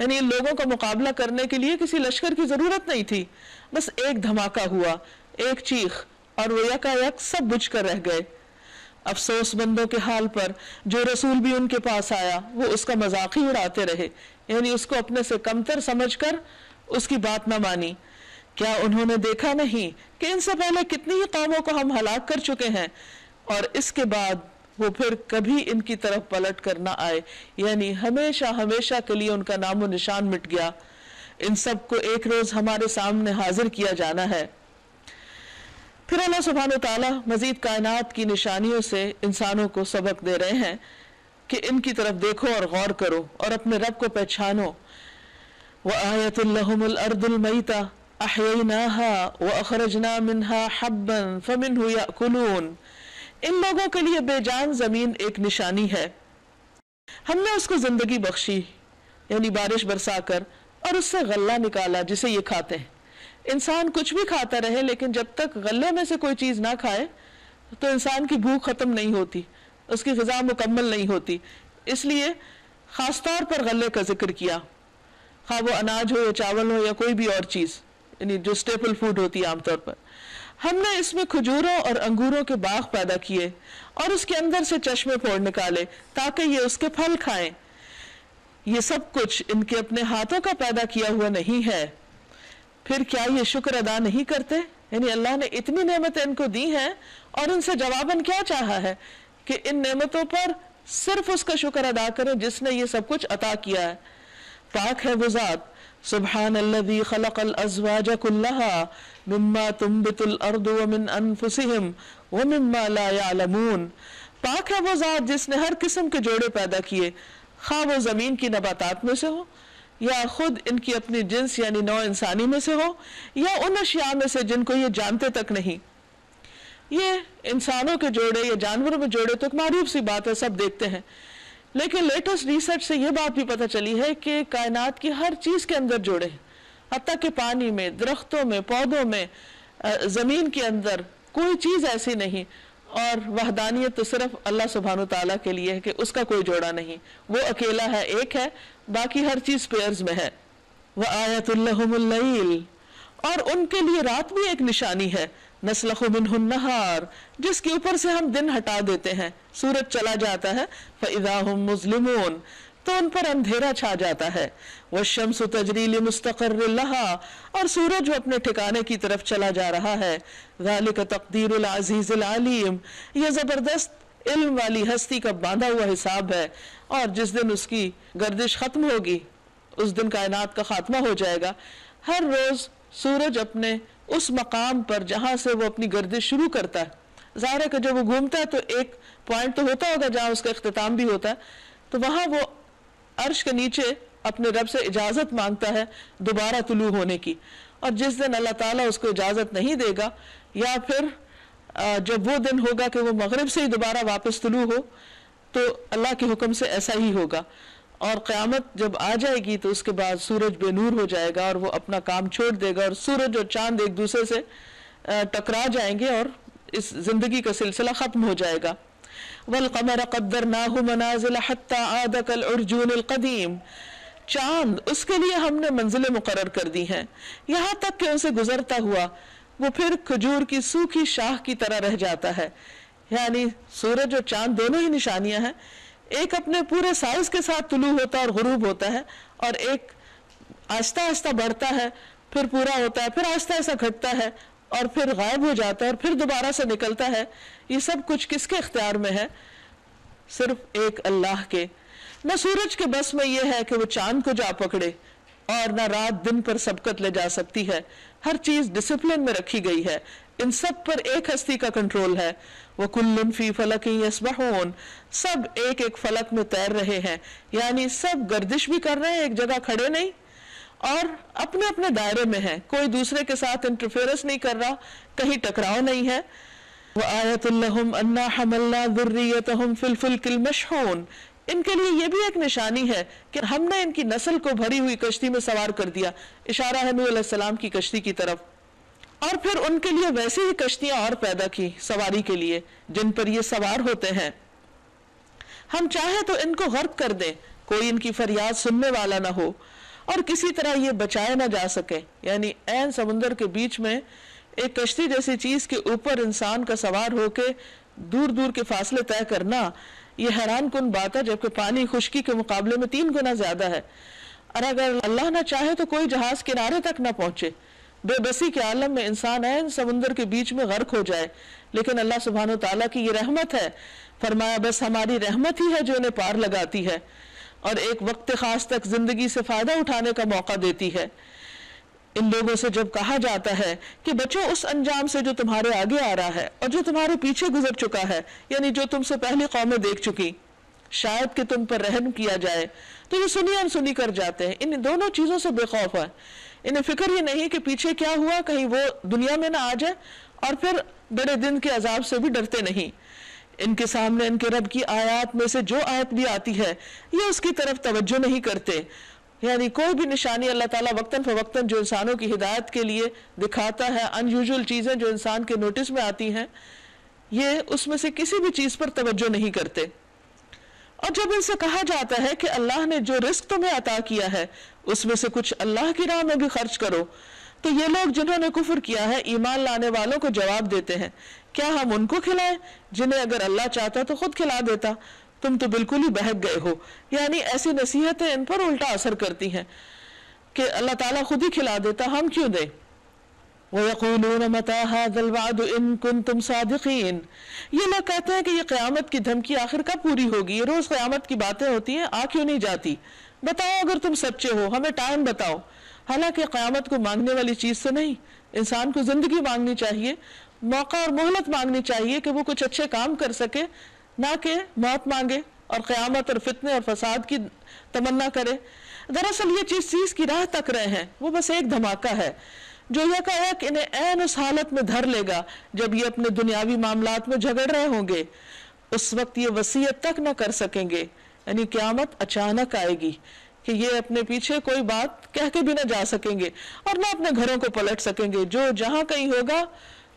یعنی ان لوگوں کا مقابلہ کرنے کے لیے کسی لشکر کی ضرورت نہیں تھی، بس ایک دھماکہ ہوا، ایک چیخ، اور وہ یکا یک سب بجھ کر رہ گئے۔ افسوس بندوں کے حال پر جو رسول بھی ان کے پاس آیا وہ اس کا مذاق ہی اڑاتے رہے، یعنی اس کو اپنے سے کمتر سمجھ کر اس کی بات نہ مانی۔ کیا انہوں نے دیکھا نہیں کہ ان سے پہلے کتنی ہی قوموں کو ہم ہلاک کر چکے ہیں، اور اس کے بعد وہ پھر کبھی ان کی طرف پلٹ کر نہ آئے، یعنی ہمیشہ ہمیشہ کے لیے ان کا نام و نشان مٹ گیا۔ ان سب کو ایک روز ہمارے سامنے حاضر کیا جانا ہے۔ پھر اللہ سبحانہ وتعالیٰ مزید کائنات کی نشانیوں سے انسانوں کو سبق دے رہے ہیں کہ ان کی طرف دیکھو اور غور کرو اور اپنے رب کو پہچانو۔ وَآیَةٌ لَهُمُ الْأَرْضُ الْمَيْتَةُ أَحْيَيْنَاهَا وَأَخْرَجْنَا مِنْهَا حَبًّا فَمِنْهُ يَأْكُلُونَ۔ ان لوگوں کے لیے بے جان زمین ایک نشانی ہے، ہم نے اس کو زندگی بخشی، یعنی بارش برسا کر، اور اس سے غلہ نکالا جسے یہ کھاتے ہیں۔ انسان کچھ بھی کھاتا رہے لیکن جب تک غلے میں سے کوئی چیز نہ کھائے تو انسان کی بھوک ختم نہیں ہوتی، اس کی غذا مکمل نہیں ہوتی، اس لیے خاص طور پر غلے کا ذکر کیا، خواہ وہ اناج ہو یا چاول ہو یا کوئی بھی اور چیز، یعنی جو سٹیپل فوڈ ہوتی ہے عام طور پر۔ ہم نے اس میں کھجوروں اور انگوروں کے باغ پیدا کیے اور اس کے اندر سے چشمے پھوڑ نکالے تاکہ یہ اس کے پھل کھائیں۔ یہ سب کچھ ان کے اپنے ہاتھوں کا پیدا کیا ہوا نہیں ہے، پھر کیا یہ شکر ادا نہیں کرتے؟ یعنی اللہ نے اتنی نعمتیں ان کو دی ہیں اور ان سے جواباً کیا چاہا ہے کہ ان نعمتوں پر صرف اس کا شکر ادا کریں جس نے یہ سب کچھ عطا کیا ہے۔ پاک ہے وہ ذات، سبحان الذی خلق الازواج کلہا مما تنبت الارض ومن انفسہم ومما لا یعلمون۔ پاک ہے وہ ذات جس نے ہر قسم کے جوڑے پیدا کیے، خواہ وہ زمین کی نباتات میں سے ہو یا خود ان کی اپنی جنس یعنی نوع انسانی میں سے ہو یا ان اشیاء میں سے جن کو یہ جانتے تک نہیں۔ یہ انسانوں کے جوڑے یا جانوروں میں جوڑے تو ایک معروف سی بات ہے، سب دیکھتے ہیں، لیکن لیٹسٹ ریسرچ سے یہ بات بھی پتہ چلی ہے کہ کائنات کی ہر چیز کے اندر جوڑے ہیں، حتیٰ کہ پانی میں، درختوں میں، پودوں میں، زمین کے اندر کوئی چیز ایسی نہیں، اور وحدانیت تو صرف اللہ سبحانہ تعالیٰ کے لیے ہے کہ اس کا کوئی جوڑا نہیں، وہ اکیلا ہے، ایک ہے، باقی ہر چیز پیئرز میں ہے۔ وَآیَةٌ لَهُمُ اللَّيْلِ، اور ان کے لیے رات بھی ایک نشانی ہے، نَسْلَخُ مِنْهُ النَّهَارِ، جس کے اوپر سے ہم دن ہٹا دیتے ہیں، سورج چلا جاتا ہے، فَإِذَا هُمْ مُظْلِمُونَ، تو ان پر اندھیرا چھا جاتا ہے، وَالشَّمْسُ تَجْرِي لِمُسْتَقَرٍّ لَهَا، اور سورج وہ اپنے ٹھکانے کی طرف چلا جا رہا ہے، ذَلِكَ تَقْدِيرُ الْعَزِيزِ الْعَلِيمِ، یہ زبردست علم والی ہستی کا باندھا ہوا حساب ہے، اور جس دن اس کی گردش ختم ہوگی اس دن کائنات کا خاتمہ ہو جائے گا۔ ہر روز سورج اپنے اس مقام پر جہاں سے وہ اپنی گردش شروع کرتا ہے، ظاہر ہے کہ جب وہ گھومتا ہے تو ایک پوائنٹ تو ہوتا ہوگا جہاں اس کا اختتام بھی ہوتا ہے، تو وہاں وہ عرش کے نیچے اپنے رب سے اجازت مانگتا ہے دوبارہ طلوع ہونے کی، اور جس دن اللہ تعالیٰ اس کو اجازت نہیں دے گا، یا پھر جب وہ دن ہوگا کہ وہ مغرب سے ہی دوبارہ واپس طلوع ہو، تو اللہ کے حکم سے ایسا ہی ہوگا، اور قیامت جب آ جائے گی تو اس کے بعد سورج بے نور ہو جائے گا اور وہ اپنا کام چھوڑ دے گا، اور سورج اور چاند ایک دوسرے سے ٹکرا جائیں گے اور اس زندگی کا سلسلہ ختم ہو جائے گا۔ وَالْقَمَرَ قَدَّرْنَاهُ مَنَازِلَ حَتَّى عَادَ كَالْعُرْجُونِ الْقَدِيمِ، چاند اس کے لیے ہم نے منزلیں مقرر کر دی ہیں یہاں تک کہ اسے گزرتا ہوا وہ پھر کھجور کی سوکھی شاخ کی طرح رہ جاتا ہے۔ یعنی سورج اور چاند دونوں ہی نشانیاں ہیں، ایک اپنے پورے سائز کے ساتھ طلوع ہوتا ہے اور غروب ہوتا ہے، اور ایک آہستہ آہستہ بڑھتا ہے، پھر پورا ہوتا ہے، پھر آہستہ آہستہ گھٹتا ہے، اور پھر غائب ہو جاتا ہے، اور پھر دوبارہ سے نکلتا ہے۔ یہ سب کچھ کس کے اختیار میں ہے؟ صرف ایک اللہ کے۔ نہ سورج کے بس میں یہ ہے کہ وہ چاند کو جا پکڑے، اور نہ رات دن پر سبقت لے جا سکتی ہے، ہر چیز ڈسپلن میں رکھی گئی ہے، ان سب پر ایک ہستی کا کنٹرول ہے۔ وَكُلٌّ فِي فَلَكٍ يَسْبَحُونَ، سب ایک ایک فلک میں تیر رہے ہیں، یعنی سب گردش بھی کر رہے ہیں، ایک جگہ کھڑے نہیں، اور اپنے اپنے دائرے میں ہیں، کوئی دوسرے کے ساتھ انٹرفیئرنس نہیں کر رہا، کہیں ٹکراؤ نہیں ہے۔ وَآیَةٌ لَهُمْ أَنَّا حَمَلْنَا ذُرِّيَّتَهُمْ فِي الْفُلْكِ الْمَشْحُونِ، ان کے لیے یہ بھی ایک نشانی ہے کہ ہم نے ان کی نسل کو بھری ہوئی کشتی میں سوار کر دیا، اشارہ ہے نوح علیہ السلام کی کشتی کی طرف، اور پھر ان کے لیے ویسی ہی کشتیاں اور پیدا کی سواری کے لیے جن پر یہ سوار ہوتے ہیں۔ ہم چاہیں تو ان کو غرق کر دیں، کوئی ان کی فریاد سننے والا نہ ہو، اور کسی طرح یہ بچائے نہ جا سکے. یعنی عین سمندر کے بیچ میں ایک کشتی جیسی چیز کے اوپر انسان کا سوار ہو کے دور دور کے فاصلے طے کرنا یہ حیران کن بات ہے، جبکہ پانی خشکی کے مقابلے میں 3 گنا زیادہ ہے. اور اگر اللہ نہ چاہے تو کوئی جہاز کنارے تک نہ پہنچے. بے بسی کے عالم میں انسان عین سمندر کے بیچ میں غرق ہو جائے، لیکن اللہ سبحانہ وتعالیٰ کی یہ رحمت ہے. فرمایا بس ہماری رحمت ہی ہے جو انہیں پار لگاتی ہے اور ایک وقت خاص تک زندگی سے فائدہ اٹھانے کا موقع دیتی ہے. ان لوگوں سے جب کہا جاتا ہے کہ بچو اس انجام سے جو تمہارے آگے آ رہا ہے اور جو تمہارے پیچھے گزر چکا ہے، یعنی جو تم سے پہلی قومیں دیکھ چکی، شاید کہ تم پر رحم کیا جائے، تو یہ سنی انسنی کر جاتے ہیں. ان دونوں چیزوں سے بے خوف ہے. انہیں فکر یہ نہیں کہ پیچھے کیا ہوا، کہیں وہ دنیا میں نہ آ جائے، اور پھر بڑے دن کے عذاب سے بھی ڈرتے نہیں. ان کے سامنے ان کے رب کی آیات میں سے جو آیت بھی آتی ہے یہ اس کی طرف توجہ نہیں کرتے. یعنی کوئی بھی نشانی اللہ تعالیٰ وقتاً فوقتاً جو انسانوں کی ہدایت کے لیے دکھاتا ہے، ان یوزول چیزیں جو انسان کے نوٹس میں آتی ہیں، یہ اس میں سے کسی بھی چیز پر توجہ نہیں کرتے. اور جب ان سے کہا جاتا ہے کہ اللہ نے جو رزق تمہیں عطا کیا ہے اس میں سے کچھ اللہ کی راہ میں بھی خرچ کرو، تو یہ لوگ جنہوں نے کفر کیا ہے ایمان لانے والوں کو جواب دیتے ہیں کیا ہم ان کو کھلائیں جنہیں اگر اللہ چاہتا تو خود کھلا دیتا، تم تو بالکل ہی بہک گئے ہو. یعنی ایسی نصیحتیں ان پر الٹا اثر کرتی ہیں کہ اللہ تعالیٰ خود ہی کھلا دیتا، ہم کیوں دیں. وَيَقُولُونَ مَتَى هَذَا الْوَعْدُ إِن كُنتُمْ صَادِقِينَ. یہ لوگ کہتے ہیں کہ یہ قیامت کی دھمکی آخر کب پوری ہوگی، یہ روز قیامت کی باتیں ہوتی ہیں، آ کیوں نہیں جاتی، بتاؤ اگر تم سچے ہو، ہمیں ٹائم بتاؤ. حالانکہ قیامت کو مانگنے والی چیز تو نہیں. انسان کو زندگی مانگنی چاہیے، موقع اور مہلت مانگنی چاہیے کہ وہ کچھ اچھے کام کر سکے، نہ کہ موت مانگے اور قیامت اور فتنے اور فساد کی تمنا کرے. دراصل یہ چیز کی راہ تک رہے ہیں، وہ بس ایک دھماکہ ہے جو یکایک انہیں عین اس حالت میں دھر لے گا جب یہ اپنے دنیاوی معاملات میں جھگڑ رہے ہوں گے. اس وقت یہ وصیت تک نہ کر سکیں گے. یعنی قیامت اچانک آئے گی کہ یہ اپنے پیچھے کوئی بات کہہ کے بھی نہ جا سکیں گے اور نہ اپنے گھروں کو پلٹ سکیں گے. جو جہاں کہیں ہوگا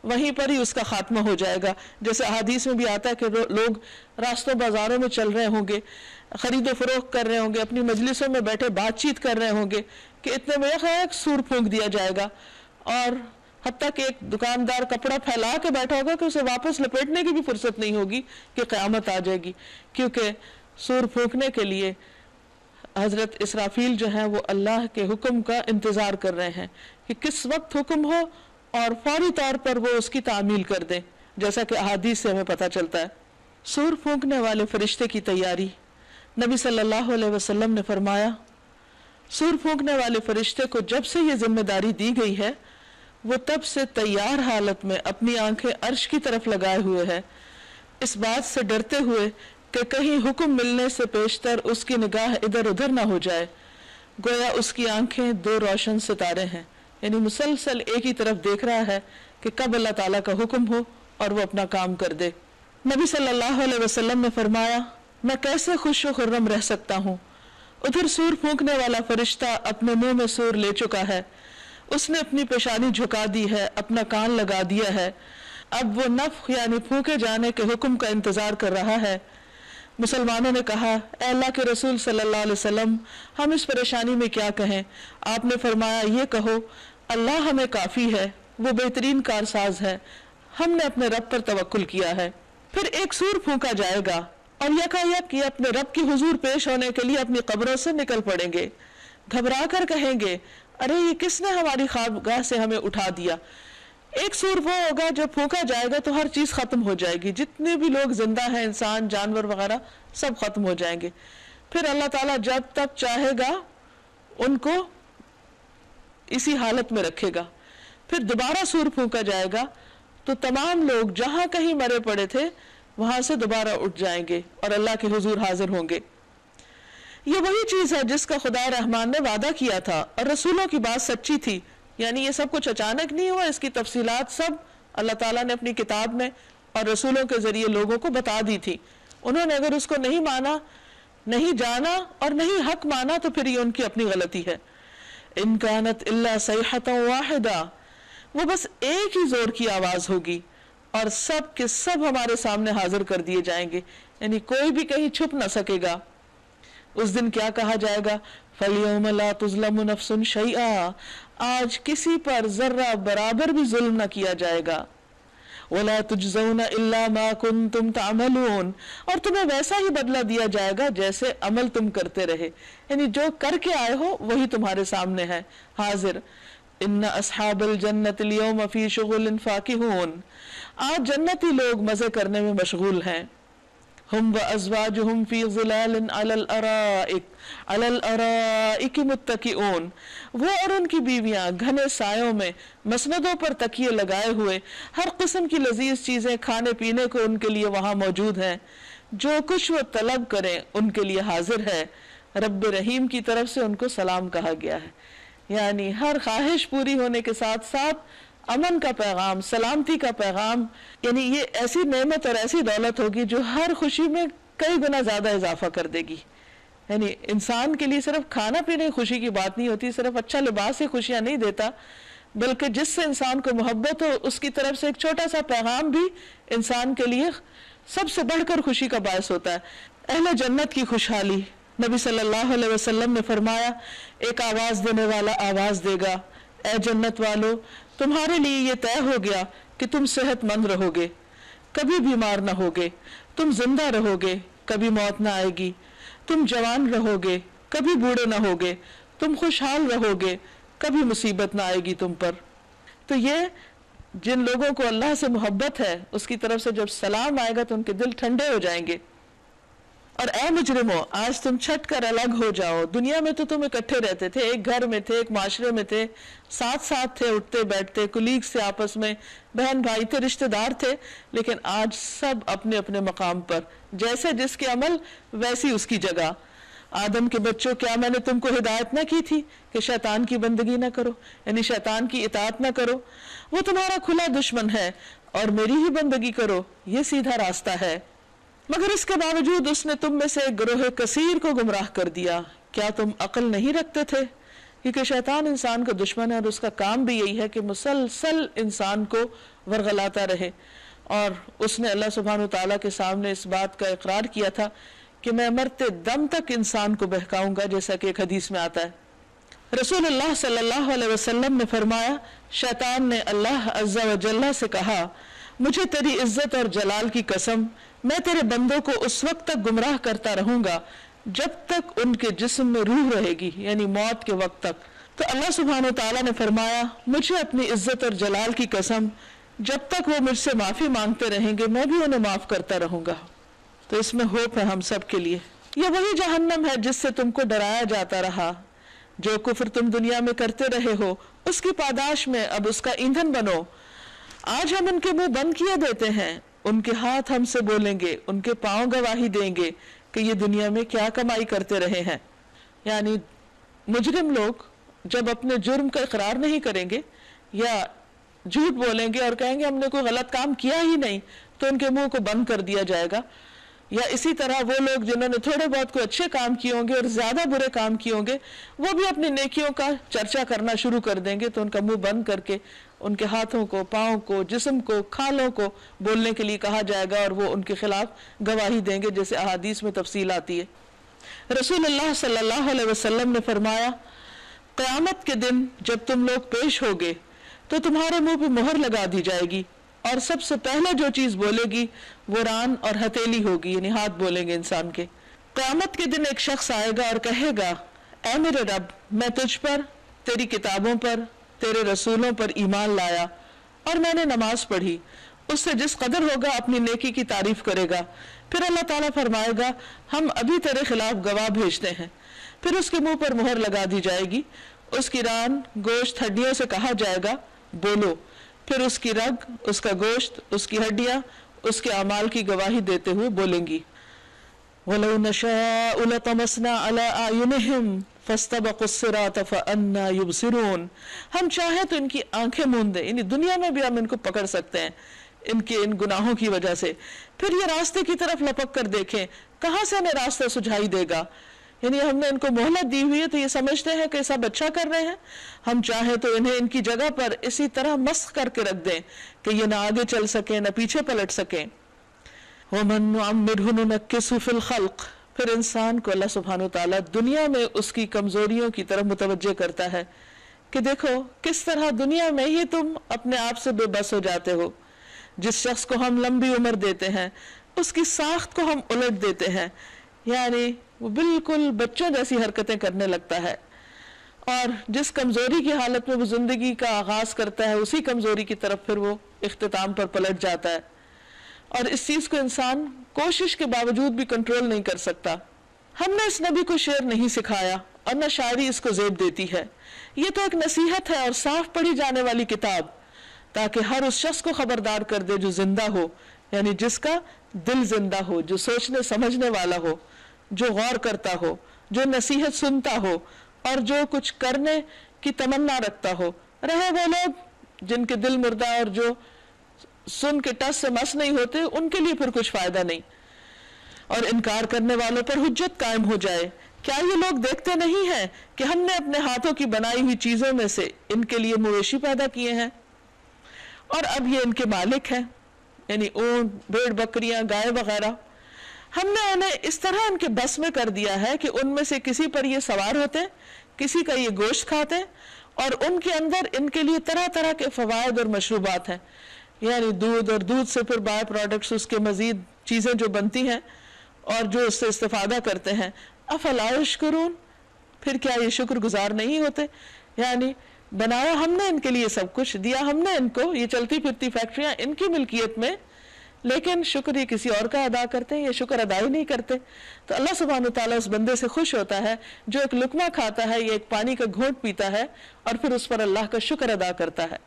وہیں پر ہی اس کا خاتمہ ہو جائے گا. جیسے احادیث میں بھی آتا ہے کہ لوگ راستوں بازاروں میں چل رہے ہوں گے، خرید و فروخت کر رہے ہوں گے، اپنی مجلسوں میں بیٹھے بات چیت کر رہے ہوں گے کہ اتنے میں ایک سور پھونک دیا جائے گا، اور حتیٰ کہ ایک دکاندار کپڑا پھیلا کے بیٹھا ہوگا کہ اسے واپس لپیٹنے کی بھی فرصت نہیں ہوگی کہ قیامت آ جائے گی. کیونکہ سور پھونکنے کے لیے حضرت اسرافیل جو ہے وہ اللہ کے حکم کا انتظار کر رہے ہیں کہ کس وقت حکم ہو اور فوری طور پر وہ اس کی تعمیل کر دیں، جیسا کہ احادیث سے ہمیں پتہ چلتا ہے. سور پھونکنے والے فرشتے کی تیاری. نبی صلی اللہ علیہ وسلم نے فرمایا سور پھونکنے والے فرشتے کو جب سے یہ ذمہ داری دی گئی ہے وہ تب سے تیار حالت میں اپنی آنکھیں عرش کی طرف لگائے ہوئے ہے، اس بات سے ڈرتے ہوئے کہ کہیں حکم ملنے سے پیشتر اس کی نگاہ ادھر ادھر نہ ہو جائے. گویا اس کی آنکھیں 2 روشن ستارے ہیں، یعنی مسلسل ایک ہی طرف دیکھ رہا ہے کہ کب اللہ تعالیٰ کا حکم ہو اور وہ اپنا کام کر دے. نبی صلی اللہ علیہ وسلم نے فرمایا میں کیسے خوش و خرم رہ سکتا ہوں. ادھر سور پھونکنے والا فرشتہ اپنے منہ میں سور لے چکا ہے، اس نے اپنی پیشانی جھکا دی ہے، اپنا کان لگا دیا ہے، اب وہ نفخ یعنی پھونکے جانے کے حکم کا انتظار کر رہا ہے. مسلمانوں نے کہا اے اللہ کے رسول صلی اللہ علیہ وسلم ہم اس پریشانی میں کیا کہیں. آپ نے فرمایا یہ کہو اللہ ہمیں کافی ہے، وہ بہترین کارساز ہے، ہم نے اپنے رب پر توکل کیا ہے. پھر ایک سور پھونکا جائے گا اور یکایک یہ اپنے رب کی حضور پیش ہونے کے لیے اپنی قبروں سے نکل پڑیں گے. گھبرا کر کہیں گے ارے یہ کس نے ہماری خوابگاہ سے ہمیں اٹھا دیا. ایک سور وہ ہوگا جب پھونکا جائے گا تو ہر چیز ختم ہو جائے گی، جتنے بھی لوگ زندہ ہیں، انسان، جانور وغیرہ سب ختم ہو جائیں گے. پھر اللہ تعالیٰ جب تک چاہے گا ان کو اسی حالت میں رکھے گا. پھر دوبارہ سور پھونکا جائے گا تو تمام لوگ جہاں کہیں مرے پڑے تھے وہاں سے دوبارہ اٹھ جائیں گے اور اللہ کے حضور حاضر ہوں گے. یہ وہی چیز ہے جس کا خدا رحمان نے وعدہ کیا تھا اور رسولوں کی بات سچی تھی. یعنی یہ سب کچھ اچانک نہیں ہوا، اس کی تفصیلات سب اللہ تعالیٰ نے اپنی کتاب میں اور رسولوں کے ذریعے لوگوں کو بتا دی تھی. انہوں نے اگر اس کو نہیں مانا، نہیں جانا اور نہیں حق مانا تو پھر یہ ان کی اپنی غلطی ہے. ان کانت الا صیحۃ واحدہ، وہ بس ایک ہی زور کی آواز ہوگی اور سب کے سب ہمارے سامنے حاضر کر دیے جائیں گے، یعنی کوئی بھی کہیں چھپ نہ سکے گا. اس دن کیا کہا جائے گا فَالْيَوْمَ لَا تُظْلَمُ نَفْسٌ شَيْئًا، آج کسی پر ذرہ برابر بھی ظلم نہ کیا جائے گا. وَلَا تُجْزَوْنَ إِلَّا مَا كُنْتُمْ تَعْمَلُونَ، اور تمہیں ویسا ہی بدلہ دیا جائے گا جیسے عمل تم کرتے رہے، یعنی جو کر کے آئے ہو وہی تمہارے سامنے ہے حاضر. إِنَّ أَصْحَابَ الْجَنَّةِ الْيَوْمَ فِي شُغُلٍ فَاكِهُونَ، آج جنتی لوگ مزے کرنے میں مشغول ہیں. ہم وازواجہم فی ظلال علی الارائک متکئون، وہ اور ان کی بیویاں گھنے سایوں میں مسندوں پر تکیے لگائے ہوئے، ہر قسم کی لذیذ چیزیں کھانے پینے کو ان کے لیے وہاں موجود ہیں، جو کچھ وہ طلب کریں ان کے لیے حاضر ہے. رب رحیم کی طرف سے ان کو سلام کہا گیا ہے، یعنی ہر خواہش پوری ہونے کے ساتھ ساتھ امن کا پیغام، سلامتی کا پیغام. یعنی یہ ایسی نعمت اور ایسی دولت ہوگی جو ہر خوشی میں کئی گنا زیادہ اضافہ کر دے گی. یعنی انسان کے لیے صرف کھانا پینے کی خوشی کی بات نہیں ہوتی، صرف اچھا لباس ہی خوشیاں نہیں دیتا، بلکہ جس سے انسان کو محبت ہو اس کی طرف سے ایک چھوٹا سا پیغام بھی انسان کے لیے سب سے بڑھ کر خوشی کا باعث ہوتا ہے. اہل جنت کی خوشحالی، نبی صلی اللہ علیہ وسلم نے فرمایا ایک آواز دینے والا آواز دے گا، اے جنت والو تمہارے لیے یہ طے ہو گیا کہ تم صحت مند رہو گے، کبھی بیمار نہ ہوگے، تم زندہ رہو گے، کبھی موت نہ آئے گی، تم جوان رہو گے، کبھی بوڑھے نہ ہوگے، تم خوشحال رہو گے، کبھی مصیبت نہ آئے گی تم پر. تو یہ جن لوگوں کو اللہ سے محبت ہے اس کی طرف سے جب سلام آئے گا تو ان کے دل ٹھنڈے ہو جائیں گے. اور اے مجرمو آج تم چھٹ کر الگ ہو جاؤ. دنیا میں تو تم اکٹھے رہتے تھے، ایک گھر میں تھے، ایک معاشرے میں تھے، ساتھ ساتھ تھے، اٹھتے بیٹھتے، کولیگز سے آپس میں، بہن بھائی تھے، رشتہ دار تھے، لیکن آج سب اپنے اپنے مقام پر، جیسے جس کے عمل ویسی اس کی جگہ. آدم کے بچوں کیا میں نے تم کو ہدایت نہ کی تھی کہ شیطان کی بندگی نہ کرو، یعنی شیطان کی اطاعت نہ کرو، وہ تمہارا کھلا دشمن ہے، اور میری ہی بندگی کرو، یہ سیدھا راستہ ہے. مگر اس کے باوجود اس نے تم میں سے ایک گروہ کثیر کو گمراہ کر دیا. کیا تم عقل نہیں رکھتے تھے؟ کیونکہ شیطان انسان کا دشمن ہے اور اس کا کام بھی یہی ہے کہ مسلسل انسان کو ورغلاتا رہے. اور اس نے اللہ سبحانہ وتعالیٰ کے سامنے اس بات کا اقرار کیا تھا کہ میں مرتے دم تک انسان کو بہکاؤں گا، جیسا کہ ایک حدیث میں آتا ہے. رسول اللہ صلی اللہ علیہ وسلم نے فرمایا شیطان نے اللہ عز و جل سے کہا مجھے تیری عزت اور جلال کی قسم میں تیرے بندوں کو اس وقت تک گمراہ کرتا رہوں گا جب تک ان کے جسم میں روح رہے گی، یعنی موت کے وقت تک. تو اللہ سبحانہ وتعالیٰ نے فرمایا مجھے اپنی عزت اور جلال کی قسم جب تک وہ مجھ سے معافی مانگتے رہیں گے میں بھی انہیں معاف کرتا رہوں گا. تو اس میں ہوپ ہے ہم سب کے لیے. یہ وہی جہنم ہے جس سے تم کو ڈرایا جاتا رہا. جو کفر تم دنیا میں کرتے رہے ہو اس کی پاداش میں اب اس کا ایندھن بنو. آج ہم ان کے منہ بند کیے دیتے ہیں، ان کے ہاتھ ہم سے بولیں گے، ان کے پاؤں گواہی دیں گے کہ یہ دنیا میں کیا کمائی کرتے رہے ہیں. یعنی مجرم لوگ جب اپنے جرم کا اقرار نہیں کریں گے یا جھوٹ بولیں گے اور کہیں گے ہم نے کوئی غلط کام کیا ہی نہیں، تو ان کے منہ کو بند کر دیا جائے گا. یا اسی طرح وہ لوگ جنہوں نے تھوڑے بہت کوئی اچھے کام کیے ہوں گے اور زیادہ برے کام کیے ہوں گے وہ بھی اپنی نیکیوں کا چرچا کرنا شروع کر دیں گے، تو ان کا منہ بند کر کے ان کے ہاتھوں کو، پاؤں کو، جسم کو، کھالوں کو بولنے کے لیے کہا جائے گا اور وہ ان کے خلاف گواہی دیں گے، جیسے احادیث میں تفصیل آتی ہے. رسول اللہ صلی اللہ علیہ وسلم نے فرمایا قیامت کے دن جب تم لوگ پیش ہوگے تو تمہارے منہ پہ مہر لگا دی جائے گی اور سب سے پہلے جو چیز بولے گی وہ ران اور ہتھیلی ہوگی، یعنی ہاتھ بولیں گے انسان کے. قیامت کے دن ایک شخص آئے گا اور کہے گا اے میرے رب میں تجھ پر، تیری کتابوں پر، تیرے رسولوں پر ایمان لایا اور میں نے نماز پڑھی. اس سے جس قدر ہوگا اپنی نیکی کی تعریف کرے گا. پھر اللہ تعالیٰ فرمائے گا ہم ابھی تیرے خلاف گواہ بھیجتے ہیں. پھر اس کے منہ پر مہر لگا دی جائے گی، اس کی ران، گوشت، ہڈیوں سے کہا جائے گا بولو. پھر اس کی رگ، اس کا گوشت، اس کی ہڈیاں اس کے اعمال کی گواہی دیتے ہوئے بولیں گی وَلَوْ نَشَاءُ لَطَمَسْنَا عَلَىٰ أَعْيُنِهِمْ فَاسْتَبَقُوا الصِّرَاطَ فَأَنَّىٰ يُبْصِرُونَ. ہم چاہیں تو ان کی آنکھیں موند دیں، یعنی دنیا میں بھی ہم ان کو پکڑ سکتے ہیں ان گناہوں کی وجہ سے. پھر یہ راستے کی طرف لپک کر دیکھیں کہاں سے انہیں راستہ سجھائی دے گا. یعنی ہم نے ان کو مہلت دی ہوئی ہے تو یہ سمجھتے ہیں کہ سب اچھا کر رہے ہیں. ہم چاہیں تو انہیں ان کی جگہ پر اسی طرح مسخ کر کے رکھ دیں کہ یہ نہ آگے چل سکیں نہ پیچھے پلٹ سکیں. وَمَن نُعَمِّرْهُ نُنَكِّسْهُ فِي الْخَلْقِ پھر انسان کو اللہ سبحانہ تعالیٰ دنیا میں اس کی کمزوریوں کی طرف متوجہ کرتا ہے کہ دیکھو کس طرح دنیا میں ہی تم اپنے آپ سے بے بس ہو جاتے ہو. جس شخص کو ہم لمبی عمر دیتے ہیں اس کی ساخت کو ہم الٹ دیتے ہیں، یعنی وہ بالکل بچوں جیسی حرکتیں کرنے لگتا ہے، اور جس کمزوری کی حالت میں وہ زندگی کا آغاز کرتا ہے اسی کمزوری کی طرف پھر وہ اختتام پر پلٹ جاتا ہے. اور اس چیز کو انسان کوشش کے باوجود بھی کنٹرول نہیں کر سکتا. ہم نے اس نبی کو شعر نہیں سکھایا اور نہ شاعری اس کو زیب دیتی ہے. یہ تو ایک نصیحت ہے اور صاف پڑھی جانے والی کتاب، تاکہ ہر اس شخص کو خبردار کر دے جو زندہ ہو، یعنی جس کا دل زندہ ہو، جو سوچنے سمجھنے والا ہو، جو غور کرتا ہو، جو نصیحت سنتا ہو اور جو کچھ کرنے کی تمنا رکھتا ہو. رہے وہ لوگ جن کے دل مردہ اور جو سن کے ٹس سے مس نہیں ہوتے، ان کے لیے پھر کچھ فائدہ نہیں، اور انکار کرنے والوں پر حجت قائم ہو جائے. کیا یہ لوگ دیکھتے نہیں ہیں کہ ہم نے اپنے ہاتھوں کی بنائی ہوئی چیزوں میں سے ان کے لیے مویشی پیدا کیے ہیں اور اب یہ ان کے مالک ہیں، یعنی اونٹ، بھیڑ بکریاں، گائے وغیرہ. ہم نے انہیں اس طرح ان کے بس میں کر دیا ہے کہ ان میں سے کسی پر یہ سوار ہوتے، کسی کا یہ گوشت کھاتے، اور ان کے اندر ان کے لیے طرح طرح کے فوائد اور مشروبات ہیں، یعنی دودھ، اور دودھ سے پھر بائی پروڈکٹس، اس کے مزید چیزیں جو بنتی ہیں اور جو اس سے استفادہ کرتے ہیں. افلا یشکرون، پھر کیا یہ شکر گزار نہیں ہوتے؟ یعنی بنایا ہم نے ان کے لیے سب کچھ، دیا ہم نے ان کو، یہ چلتی پھرتی فیکٹریاں ان کی ملکیت میں، لیکن شکر یہ کسی اور کا ادا کرتے ہیں، یہ شکر ادا ہی نہیں کرتے. تو اللہ سبحانہ تعالیٰ اس بندے سے خوش ہوتا ہے جو ایک لقمہ کھاتا ہے یا ایک پانی کا گھونٹ پیتا ہے اور پھر اس پر اللہ کا شکر ادا کرتا ہے.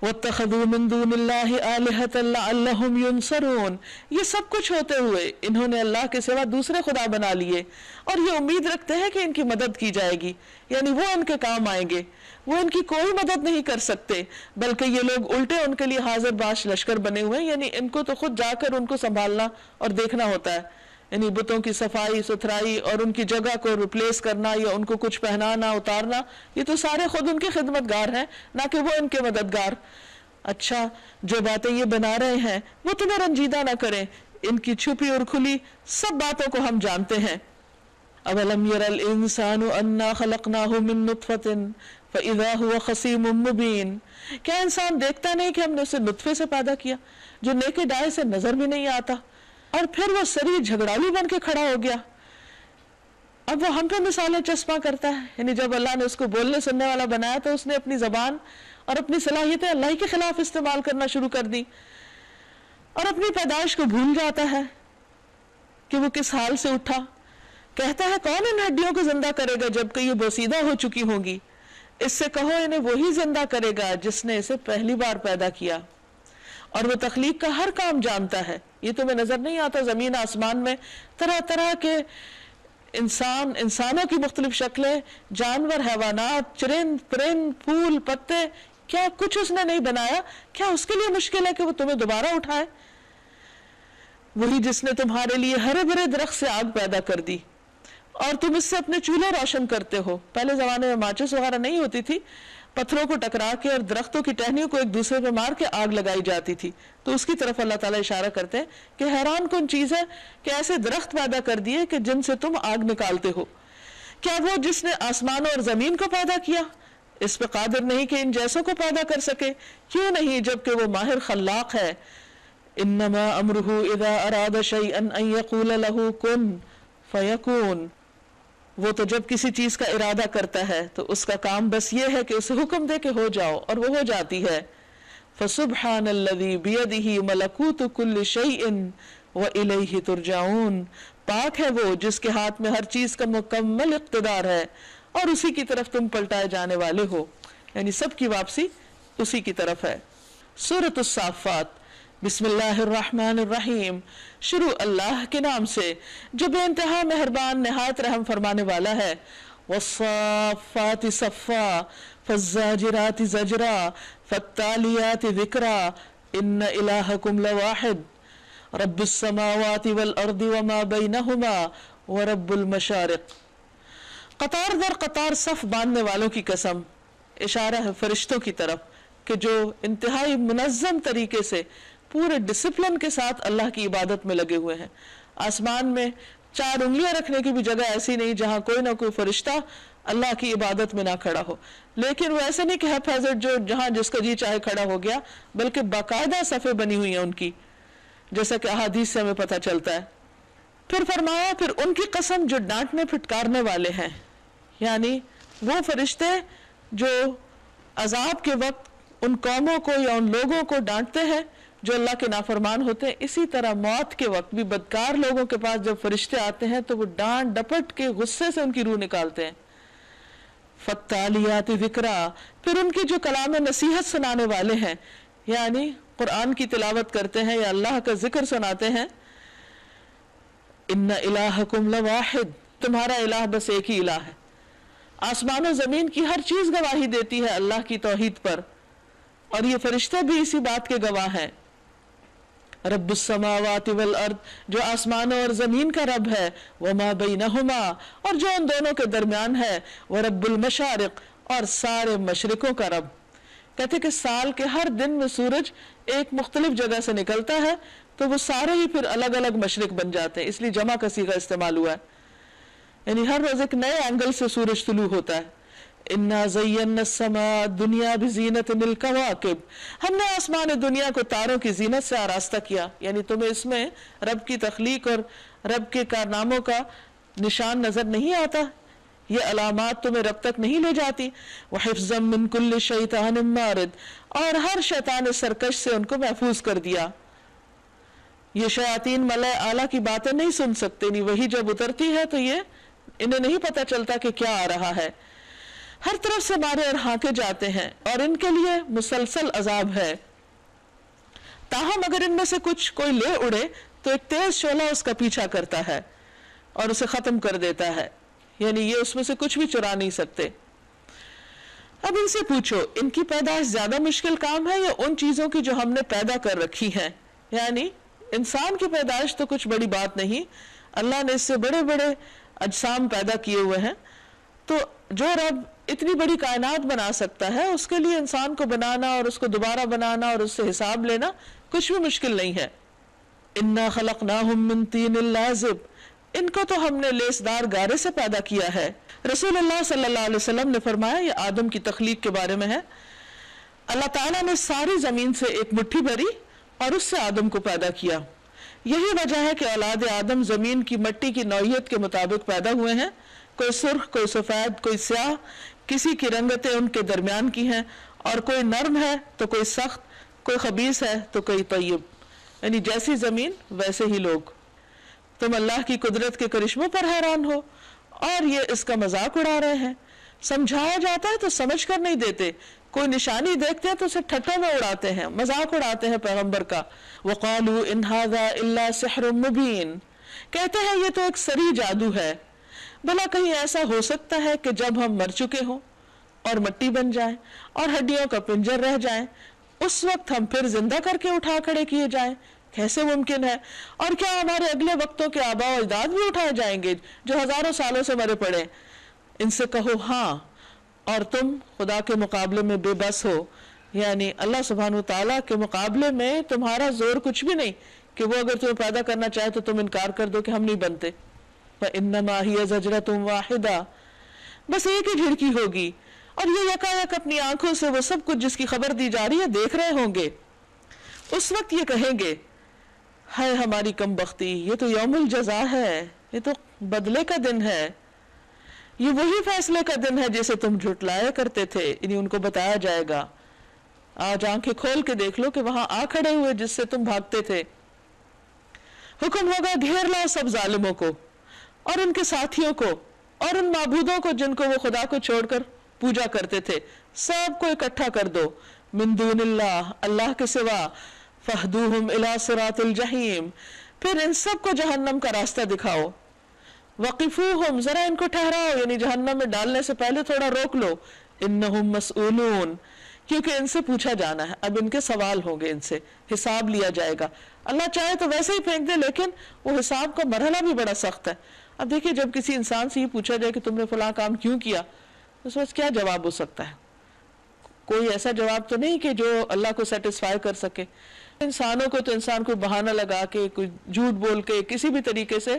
وَاتَّخَذُوا مِن دُونِ اللَّهِ آلِهَةً لَعَلَّهُمْ يُنصَرُونَ، یہ سب کچھ ہوتے ہوئے انہوں نے اللہ کے سوا دوسرے خدا بنا لیے اور یہ امید رکھتے ہیں کہ ان کی مدد کی جائے گی، یعنی وہ ان کے کام آئیں گے. وہ ان کی کوئی مدد نہیں کر سکتے، بلکہ یہ لوگ الٹے ان کے لیے حاضر باش لشکر بنے ہوئے ہیں، یعنی ان کو تو خود جا کر ان کو سنبھالنا اور دیکھنا ہوتا ہے، یعنی بتوں کی صفائی ستھرائی اور ان کی جگہ کو ریپلیس کرنا یا ان کو کچھ پہنانا اتارنا، یہ تو سارے خود ان کے خدمتگار ہیں، نہ کہ وہ ان کے مددگار. اچھا جو باتیں یہ بنا رہے ہیں وہ تمہیں رنجیدہ نہ کریں، ان کی چھپی اور کھلی سب باتوں کو ہم جانتے ہیں. اولم یر الانسان انا خلقناہ من نطفۃ فاذا هو خصیم مبین، کیا انسان دیکھتا نہیں کہ ہم نے اسے نطفے سے پیدا کیا جو نیکڈ آئی سے نظر بھی نہیں آتا، اور پھر وہ سری جھگڑالی بن کے کھڑا ہو گیا. اب وہ ہم پہ مثالیں چسپاں کرتا ہے، یعنی جب اللہ نے اس کو بولنے سننے والا بنایا تو اس نے اپنی زبان اور اپنی صلاحیتیں اللہ کے خلاف استعمال کرنا شروع کر دی، اور اپنی پیدائش کو بھول جاتا ہے کہ وہ کس حال سے اٹھا. کہتا ہے کون ان ہڈیوں کو زندہ کرے گا جبکہ یہ بوسیدہ ہو چکی ہوں گی؟ اس سے کہو انہیں وہی زندہ کرے گا جس نے اسے پہلی بار پیدا کیا، اور وہ تخلیق کا ہر کام جانتا ہے. یہ تمہیں نظر نہیں آتا زمین آسمان میں طرح طرح کے انسانوں کی مختلف شکلیں، جانور، حیوانات، چرند پرند، پھول پتے، کیا کچھ اس نے نہیں بنایا؟ کیا اس کے لیے مشکل ہے کہ وہ تمہیں دوبارہ اٹھائے؟ وہی جس نے تمہارے لیے ہرے بھرے درخت سے آگ پیدا کر دی اور تم اس سے اپنے چولہے روشن کرتے ہو. پہلے زمانے میں ماچس وغیرہ نہیں ہوتی تھی، پتھروں کو ٹکرا کے اور درختوں کی ٹہنیوں کو ایک دوسرے پہ مار کے آگ لگائی جاتی تھی. تو اس کی طرف اللہ تعالیٰ اشارہ کرتے ہیں کہ حیران کن چیز ہے کہ ایسے درخت پیدا کر دیے کہ جن سے تم آگ نکالتے ہو. کیا وہ جس نے آسمان اور زمین کو پیدا کیا اس پہ قادر نہیں کہ ان جیسوں کو پیدا کر سکے؟ کیوں نہیں، جبکہ وہ ماہر خلاق ہے. انما امرہ اذا اراد شیئا ان یقول له کن فیکون، وہ تو جب کسی چیز کا ارادہ کرتا ہے تو اس کا کام بس یہ ہے کہ اسے حکم دے کہ ہو جاؤ، اور وہ ہو جاتی ہے. فسبحان الذی بیدہ ملکوت کل شیء والیہ ترجعون، پاک ہے وہ جس کے ہاتھ میں ہر چیز کا مکمل اقتدار ہے اور اسی کی طرف تم پلٹائے جانے والے ہو، یعنی سب کی واپسی اسی کی طرف ہے. سورۃ الصافات. بسم اللہ الرحمن الرحیم، شروع اللہ کے نام سے جو بے انتہا مہربان نہایت رحم فرمانے والا ہے. والصافات صفا فالزاجرات زجرا فالتالیات ذکرا ان الہکم لواحد رب السماوات والارض وما بینہما ورب المشارق. قطار در قطار صف باندھنے والوں کی قسم، اشارہ ہے فرشتوں کی طرف کہ جو انتہائی منظم طریقے سے پورے ڈسپلن کے ساتھ اللہ کی عبادت میں لگے ہوئے ہیں. آسمان میں 4 انگلیاں رکھنے کی بھی جگہ ایسی نہیں جہاں کوئی نہ کوئی فرشتہ اللہ کی عبادت میں نہ کھڑا ہو. لیکن وہ ایسے نہیں کہ ہیپ ہیزرڈ جو جہاں جس کا جی چاہے کھڑا ہو گیا، بلکہ باقاعدہ صفیں بنی ہوئی ہیں ان کی، جیسا کہ احادیث سے ہمیں پتہ چلتا ہے. پھر فرمایا پھر ان کی قسم جو ڈانٹنے پھٹکارنے والے ہیں، یعنی وہ فرشتے جو عذاب کے وقت ان قوموں کو یا ان لوگوں کو ڈانٹتے ہیں جو اللہ کے نافرمان ہوتے ہیں، اسی طرح موت کے وقت بھی بدکار لوگوں کے پاس جب فرشتے آتے ہیں تو وہ ڈانٹ ڈپٹ کے غصے سے ان کی روح نکالتے ہیں. فالتالیات ذکرا، پھر ان کی جو کلام نصیحت سنانے والے ہیں، یعنی قرآن کی تلاوت کرتے ہیں یا اللہ کا ذکر سناتے ہیں. ان الہکم لواحد، تمہارا الہ بس ایک ہی الہ ہے. آسمان و زمین کی ہر چیز گواہی دیتی ہے اللہ کی توحید پر، اور یہ فرشتے بھی اسی بات کے گواہ ہیں. رب السماوات والارض، جو آسمانوں اور زمین کا رب ہے، وما بینہما، اور جو ان دونوں کے درمیان ہے، ورب المشارق، اور سارے مشرقوں کا رب. کہتے کہ سال کے ہر دن میں سورج ایک مختلف جگہ سے نکلتا ہے تو وہ سارے ہی پھر الگ الگ مشرق بن جاتے ہیں، اس لیے جمع کا صیغہ استعمال ہوا ہے، یعنی ہر روز ایک نئے اینگل سے سورج طلوع ہوتا ہے. انا زینا السماء الدنیا بزینت الکواکب، ہم نے آسمان دنیا کو تاروں کی زینت سے آراستہ کیا. یعنی تمہیں اس میں رب کی تخلیق اور رب کے کارناموں کا نشان نظر نہیں آتا؟ یہ علامات تمہیں رب تک نہیں لے جاتی؟ وحفظا من کل شیطان مارد، اور ہر شیطان سرکش سے ان کو محفوظ کر دیا. یہ شیاطین ملائے اعلیٰ کی باتیں نہیں سن سکتے، نہیں وہی جب اترتی ہے تو یہ انہیں نہیں پتہ چلتا کہ کیا آ رہا ہے. ہر طرف سے مارے اور ہانکے جاتے ہیں اور ان کے لیے مسلسل عذاب ہے. تاہم اگر ان میں سے کچھ کوئی لے اڑے تو ایک تیز شعلہ اس کا پیچھا کرتا ہے اور اسے ختم کر دیتا ہے، یعنی یہ اس میں سے کچھ بھی چرا نہیں سکتے. اب ان سے پوچھو ان کی پیدائش زیادہ مشکل کام ہے یا ان چیزوں کی جو ہم نے پیدا کر رکھی ہیں؟ یعنی انسان کی پیدائش تو کچھ بڑی بات نہیں، اللہ نے اس سے بڑے بڑے اجسام پیدا کیے ہوئے ہیں. تو جو رب اتنی بڑی کائنات بنا سکتا ہے اس کے لیے انسان کو بنانا اور اس کو دوبارہ بنانا اور اس سے حساب لینا کچھ بھی مشکل نہیں ہے. انا خلقناہم من طین لازب، ان کو تو ہم نے لیسدار گارے سے پیدا کیا ہے. رسول اللہ صلی اللہ علیہ وسلم نے فرمایا، یہ آدم کی تخلیق کے بارے میں ہے، اللہ تعالیٰ نے ساری زمین سے ایک مٹھی بھری اور اس سے آدم کو پیدا کیا. یہی وجہ ہے کہ اولاد آدم زمین کی مٹی کی نوعیت کے مطابق پیدا ہوئے ہیں، کوئی سرخ، کوئی سفید، کوئی سیاہ، کسی کی رنگتیں ان کے درمیان کی ہیں، اور کوئی نرم ہے تو کوئی سخت، کوئی خبیث ہے تو کوئی طیب، یعنی جیسی زمین ویسے ہی لوگ. تم اللہ کی قدرت کے کرشموں پر حیران ہو اور یہ اس کا مذاق اڑا رہے ہیں. سمجھایا جاتا ہے تو سمجھ کر نہیں دیتے، کوئی نشانی دیکھتے ہیں تو اسے ٹھٹھوں میں اڑاتے ہیں، مذاق اڑاتے ہیں پیغمبر کا. وَقَالُوا إِنْ هَذَا إِلَّا سِحْرٌ مُبِينٌ، کہتے ہیں یہ تو ایک سری جادو ہے. بھلا کہیں ایسا ہو سکتا ہے کہ جب ہم مر چکے ہوں اور مٹی بن جائیں اور ہڈیوں کا پنجر رہ جائیں، اس وقت ہم پھر زندہ کر کے اٹھا کھڑے کیے جائیں؟ کیسے ممکن ہے؟ اور کیا ہمارے اگلے وقتوں کے آباء و اجداد بھی اٹھائے جائیں گے جو ہزاروں سالوں سے مرے پڑے؟ ان سے کہو ہاں، اور تم خدا کے مقابلے میں بے بس ہو، یعنی اللہ سبحانہ و تعالیٰ کے مقابلے میں تمہارا زور کچھ بھی نہیں کہ وہ اگر تمہیں پیدا کرنا چاہے تو تم انکار کر دو کہ ہم نہیں بنتے. فَإِنَّمَا هِيَ زَجْرَةٌ وَاحِدَةٌ، بس ایک ہی جھڑکی ہوگی، اور یہ یکایک اپنی آنکھوں سے وہ سب کچھ جس کی خبر دی جا رہی ہے دیکھ رہے ہوں گے. اس وقت یہ کہیں گے، ہائے ہماری کم بختی، یہ تو یوم الجزا ہے، یہ تو بدلے کا دن ہے، یہ وہی فیصلے کا دن ہے جسے تم جھٹلایا کرتے تھے. یعنی ان کو بتایا جائے گا، آج آنکھیں کھول کے دیکھ لو کہ وہاں آ کھڑے ہوئے جس سے تم بھاگتے تھے. حکم ہوگا گھیر لاؤ سب ظالموں کو اور ان کے ساتھیوں کو اور ان معبودوں کو جن کو وہ خدا کو چھوڑ کر پوجا کرتے تھے، سب کو اکٹھا کر دو. من دون اللہ، اللہ کے سوا. فہدوہم الی صراط الجحیم، پھر ان سب کو جہنم کا راستہ دکھاؤ. وقفوہم، ذرا ان کو ٹھہراؤ، یعنی جہنم میں ڈالنے سے پہلے تھوڑا روک لو. انہم مسئولون، کیونکہ ان سے پوچھا جانا ہے، اب ان کے سوال ہوں گے، ان سے حساب لیا جائے گا. اللہ چاہے تو ویسے ہی پھینک دے، لیکن وہ حساب کا مرحلہ بھی بڑا سخت ہے. اب دیکھیے جب کسی انسان سے یہ پوچھا جائے کہ تم نے فلاں کام کیوں کیا، اس وقت کیا جواب ہو سکتا ہے؟ کوئی ایسا جواب تو نہیں کہ جو اللہ کو سیٹسفائی کر سکے. انسانوں کو تو انسان کوئی بہانہ لگا کے، کوئی جھوٹ بول کے، کسی بھی طریقے سے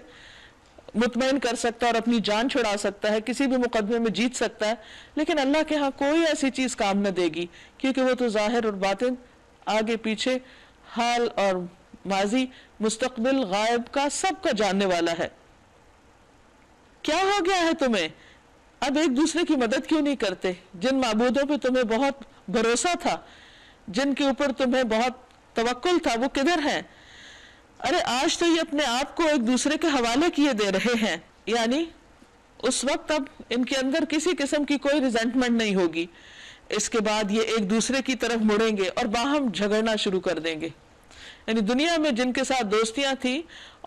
مطمئن کر سکتا ہے اور اپنی جان چھڑا سکتا ہے، کسی بھی مقدمے میں جیت سکتا ہے، لیکن اللہ کے ہاں کوئی ایسی چیز کام نہ دے گی، کیونکہ وہ تو ظاہر اور باطن، آگے پیچھے، حال اور ماضی، مستقبل، غائب کا سب کا جاننے والا ہے۔ کیا ہو گیا ہے تمہیں؟ اب ایک دوسرے کی مدد کیوں نہیں کرتے؟ جن معبودوں پہ تمہیں بہت بھروسہ تھا، جن کے اوپر تمہیں بہت توکل تھا، وہ کدھر ہیں؟ ارے آج تو یہ اپنے آپ کو ایک دوسرے کے حوالے کیے دے رہے ہیں، یعنی اس وقت اب ان کے اندر کسی قسم کی کوئی ریزنٹمنٹ نہیں ہوگی، اس کے بعد یہ ایک دوسرے کی طرف مڑیں گے اور باہم جھگڑنا شروع کر دیں گے۔ یعنی دنیا میں جن کے ساتھ دوستیاں تھیں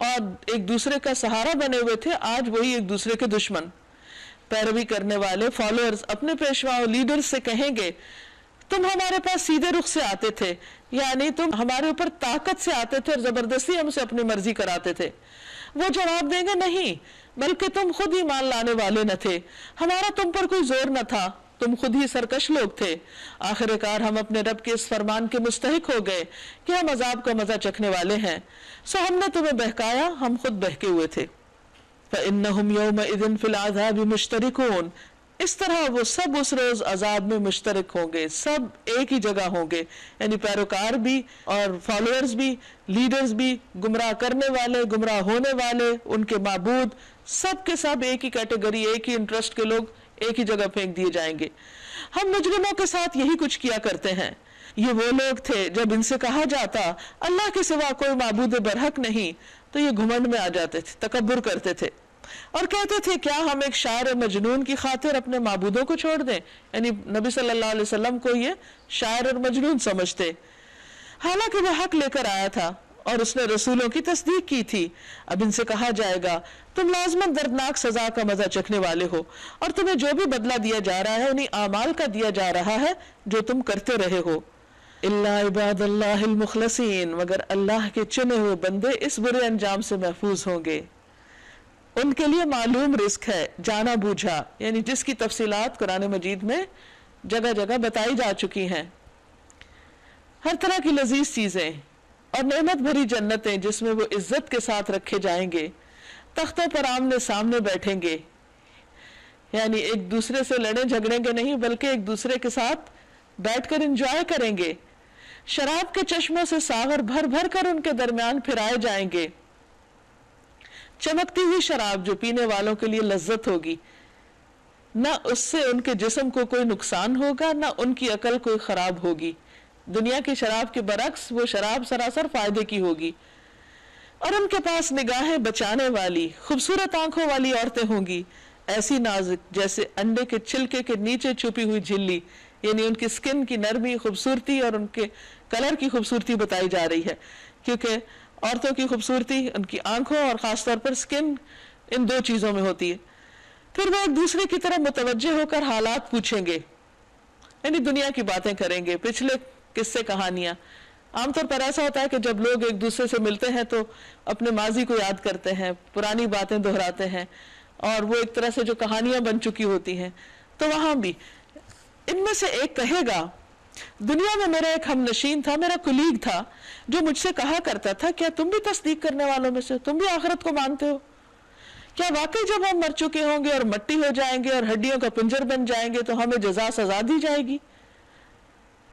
اور ایک دوسرے کا سہارا بنے ہوئے تھے، آج وہی ایک دوسرے کے دشمن۔ پیروی کرنے والے فالوورز اپنے پیشواؤں لیڈرز سے کہیں گے تم ہمارے پاس سیدھے رخ سے آتے تھے، یعنی تم ہمارے اوپر طاقت سے آتے تھے اور زبردستی ہم سے اپنی مرضی کراتے تھے۔ وہ جواب دیں گے نہیں، بلکہ تم خود ہی مان لانے والے نہ تھے، ہمارا تم پر کوئی زور نہ تھا، تم خود ہی سرکش لوگ تھے۔ آخر کار ہم اپنے رب کے اس فرمان کے مستحق ہو گئے کہ ہم عذاب کا مزہ چکھنے والے ہیں، سو ہم نے تمہیں بہکایا، ہم خود بہکے ہوئے تھے۔ فَإِنَّهُمْ يَوْمَئِذٍ فِي الْعَذَابِ مُشْتَرِكُونَ، اس طرح وہ سب اس روز عذاب میں مشترک ہوں گے، سب ایک ہی جگہ ہوں گے، یعنی پیروکار بھی اور فالوورز بھی، لیڈرز بھی، گمراہ کرنے والے، گمراہ ہونے والے، ان کے معبود، سب کے سب ایک ہی کیٹیگری، ایک ہی انٹرسٹ کے لوگ ایک ہی جگہ پھینک دیے جائیں گے۔ ہم مجرموں کے ساتھ یہی کچھ کیا کرتے ہیں۔ یہ وہ لوگ تھے جب ان سے کہا جاتا اللہ کے سوا کوئی معبود برحق نہیں تو یہ گھمنڈ میں آ جاتے تھے، تکبر کرتے تھے اور کہتے تھے کیا ہم ایک شاعر مجنون کی خاطر اپنے معبودوں کو چھوڑ دیں؟ یعنی نبی صلی اللہ علیہ وسلم کو یہ شاعر اور مجنون سمجھتے، حالانکہ وہ حق لے کر آیا تھا اور اس نے رسولوں کی تصدیق کی تھی۔ اب ان سے کہا جائے گا تم لازماً دردناک سزا کا مزہ چکھنے والے ہو، اور تمہیں جو بھی بدلہ دیا جا رہا ہے انہی اعمال کا دیا جا رہا ہے جو تم کرتے رہے ہو۔ الا عباد اللہ المخلصین، مگر اللہ کے چنے ہوئے بندے اس برے انجام سے محفوظ ہوں گے۔ ان کے لیے معلوم رزق ہے، جانا بوجھا، یعنی جس کی تفصیلات قرآن مجید میں جگہ جگہ بتائی جا چکی ہیں۔ ہر طرح کی لذیذ چیزیں اور نعمت بھری جنتیں جس میں وہ عزت کے ساتھ رکھے جائیں گے، تختوں پر آمنے سامنے بیٹھیں گے، یعنی ایک دوسرے سے لڑیں جھگڑیں گے نہیں بلکہ ایک دوسرے کے ساتھ بیٹھ کر انجوائے کریں گے۔ شراب کے چشموں سے ساغر بھر بھر کر ان کے درمیان پھرائے جائیں گے، چمکتی ہوئی شراب جو پینے والوں کے لیے لذت ہوگی، نہ اس سے ان کے جسم کو کوئی نقصان ہوگا نہ ان کی عقل کوئی خراب ہوگی۔ دنیا کی شراب کے برعکس وہ شراب سراسر فائدے کی ہوگی۔ اور ان کے پاس نگاہیں بچانے والی خوبصورت آنکھوں والی عورتیں ہوں گی، ایسی نازک جیسے انڈے کے چھلکے کے نیچے چھپی ہوئی جھلی، یعنی ان کی سکن کی نرمی، خوبصورتی اور ان کے کلر کی خوبصورتی بتائی جا رہی ہے، کیونکہ عورتوں کی خوبصورتی ان کی آنکھوں اور خاص طور پر سکن، ان دو چیزوں میں ہوتی ہے۔ پھر وہ ایک دوسرے کی طرف متوجہ ہو کر حالات پوچھیں گے، یعنی دنیا کی باتیں کریں گے، پچھلے قصے کہانیاں۔ عام طور پر ایسا ہوتا ہے کہ جب لوگ ایک دوسرے سے ملتے ہیں تو اپنے ماضی کو یاد کرتے ہیں، پرانی باتیں دہراتے ہیں، اور وہ ایک طرح سے جو کہانیاں بن چکی ہوتی ہیں۔ تو وہاں بھی ان میں سے ایک کہے گا دنیا میں میرا ایک ہم نشین تھا، میرا کلیگ تھا، جو مجھ سے کہا کرتا تھا کیا تم بھی تصدیق کرنے والوں میں سے، تم بھی آخرت کو مانتے ہو؟ کیا واقعی جب ہم مر چکے ہوں گے اور مٹی ہو جائیں گے اور ہڈیوں کا پنجر بن جائیں گے تو ہمیں جزا سزا دی جائے گی؟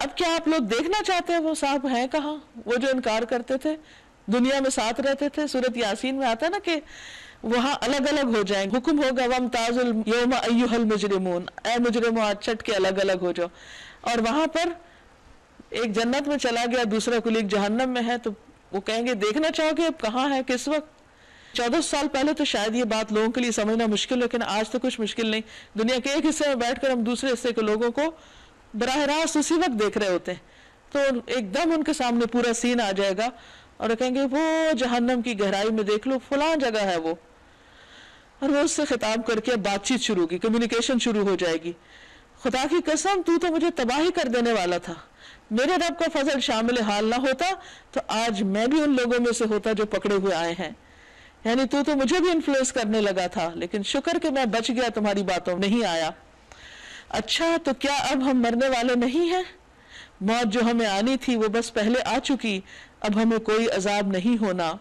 اب کیا آپ لوگ دیکھنا چاہتے ہیں وہ صاحب ہیں کہاں، وہ جو انکار کرتے تھے، دنیا میں ساتھ رہتے تھے؟ سورۃ یاسین میں آتا ہے نا کہ وہاں الگ الگ ہو جائیں، حکم ہوگا وَامْتَازُوا الْيَوْمَ أَيُّهَا الْمُجْرِمُونَ، اے مجرموں آج چھٹ کے الگ الگ ہو جاؤ۔ اور وہاں پر ایک جنت میں چلا گیا، دوسرا کلیگ جہنم میں ہے، تو وہ کہیں گے دیکھنا چاہو گے اب کہاں ہے، کس وقت؟ 1400 سال پہلے تو شاید یہ بات لوگوں کے لیے سمجھنا مشکل ہو، لیکن آج تو کچھ مشکل نہیں۔ دنیا کے ایک حصے میں بیٹھ کر ہم دوسرے حصے کے لوگوں کو براہ راست اسی وقت دیکھ رہے ہوتے ہیں، تو ایک دم ان کے سامنے پورا سین آ جائے گا اور کہیں گے وہ جہنم کی گہرائی میں دیکھ لو فلاں جگہ ہے وہ، اور وہ اس سے خطاب کر کے بات چیت شروع کی، کمیونیکیشن شروع ہو جائے گی۔ خدا کی قسم تو مجھے تباہی کر دینے والا تھا، میرے رب کا فضل شامل حال نہ ہوتا تو آج میں بھی ان لوگوں میں سے ہوتا جو پکڑے ہوئے آئے ہیں، یعنی تو مجھے بھی انفلوئنس کرنے لگا تھا، لیکن شکر کہ میں بچ گیا، تمہاری باتوں نہیں آیا۔ اچھا تو کیا اب ہم مرنے والے نہیں ہیں؟ موت جو ہمیں آنی تھی وہ بس پہلے آ چکی، اب ہمیں کوئی عذاب نہیں ہونا۔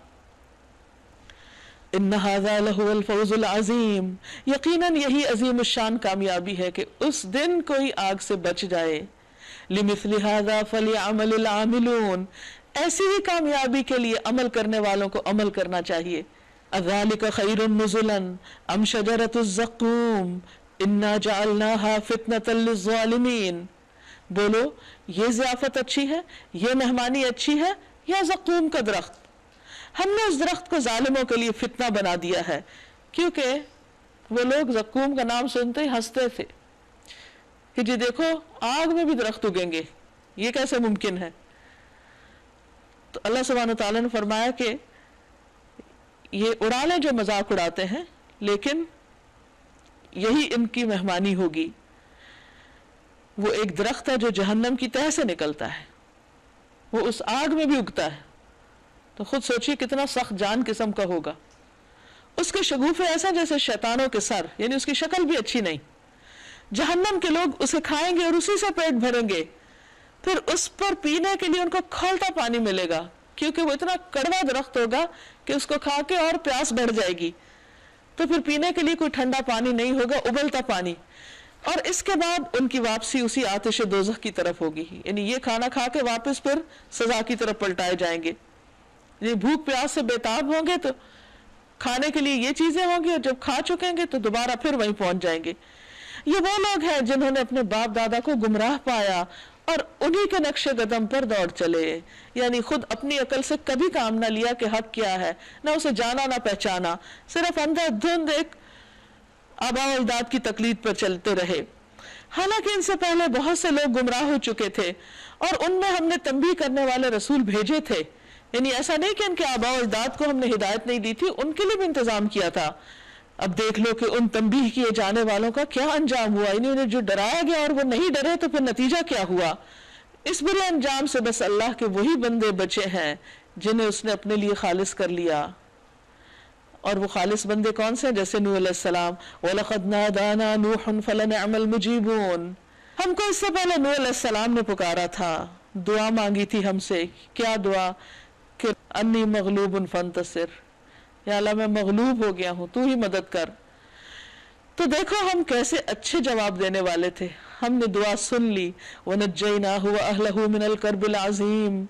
ان ھذا لہو الفوز العظیم، یقیناً یہی عظیم الشان کامیابی ہے کہ اس دن کوئی آگ سے بچ جائے. لمثل ھذا فلیعمل العاملون، ایسی ہی کامیابی کے لیے عمل کرنے والوں کو عمل کرنا چاہیے. اذالک خیر نزلا ام شجرۃ الزقوم انا جعلناها فتنة للظالمین، بولو یہ ضیافت اچھی ہے، یہ مہمانی اچھی ہے یا زقوم کا درخت؟ ہم نے اس درخت کو ظالموں کے لیے فتنہ بنا دیا ہے. کیونکہ وہ لوگ زقوم کا نام سنتے ہی ہنستے تھے کہ جی دیکھو آگ میں بھی درخت اگیں گے، یہ کیسے ممکن ہے؟ تو اللہ سبحانہ تعالیٰ نے فرمایا کہ یہ اڑا لیں جو مذاق اڑاتے ہیں، لیکن یہی ان کی مہمانی ہوگی. وہ ایک درخت ہے جو جہنم کی تہہ سے نکلتا ہے، وہ اس آگ میں بھی اگتا ہے، تو خود سوچیے کتنا سخت جان قسم کا ہوگا. اس کے شگوفے ایسا جیسے شیطانوں کے سر، یعنی اس کی شکل بھی اچھی نہیں. جہنم کے لوگ اسے کھائیں گے اور اسی سے پیٹ بھریں گے، پھر اس پر پینے کے لیے ان کو کھولتا پانی ملے گا، کیونکہ وہ اتنا کڑوا درخت ہوگا کہ اس کو کھا کے اور پیاس بڑھ جائے گی. تو پھر پینے کے لیے کوئی ٹھنڈا پانی نہیں ہوگا، ابلتا پانی. اور اس کے بعد ان کی واپسی اسی آتش دوزخ کی طرف ہوگی، یعنی یہ کھانا کھا کے واپس پھر سزا کی طرف پلٹائے جائیں گے. یہ بھوک پیاس سے بےتاب ہوں گے تو کھانے کے لیے یہ چیزیں ہوں گی، اور جب کھا چکیں گے تو دوبارہ پھر وہیں پہنچ جائیں گے. یہ وہ لوگ ہیں جنہوں نے اپنے باپ دادا کو گمراہ پایا اور انہی کے نقش قدم پر دوڑ چلے، یعنی خود اپنی عقل سے کبھی کام نہ لیا کہ حق کیا ہے، نہ اسے جانا نہ پہچانا، صرف اندھا دھند ایک آباء و اجداد کی تقلید پر چلتے رہے. حالانکہ ان سے پہلے بہت سے لوگ گمراہ ہو چکے تھے اور ان میں ہم نے تنبیہ کرنے والے رسول بھیجے تھے. یعنی ایسا نہیں کہ ان کے آباء و اجداد کو ہم نے ہدایت نہیں دی تھی، ان کے لیے بھی انتظام کیا تھا. اب دیکھ لو کہ ان تنبیہ کیے جانے والوں کا کیا انجام ہوا، یعنی انہیں جو ڈرایا گیا اور وہ نہیں ڈرے تو پھر نتیجہ کیا ہوا. اس برے انجام سے بس اللہ کے وہی بندے بچے ہیں جنہیں اس نے اپنے لیے خالص کر لیا. اور وہ خالص بندے کون سے ہیں؟ جیسے نوح علیہ السلام، وَلَقَدْ نَادَانَا نُوحٌ فَلَنِعْمَ الْمُجِيبُونَ، ہم کو اس سے پہلے نوح علیہ السلام نے پکارا تھا، دعا مانگی تھی ہم سے. کیا دعا؟ کہ انی مغلوب فانتصر، یا اللہ میں مغلوب ہو گیا ہوں، تو ہی مدد کر. تو دیکھو ہم کیسے اچھے جواب دینے والے تھے. ہم نے دعا سن لی. وَنَجَّيْنَاهُ وَأَهْلَهُ مِنَ الْكَرْبِ الْعَظِيمِ،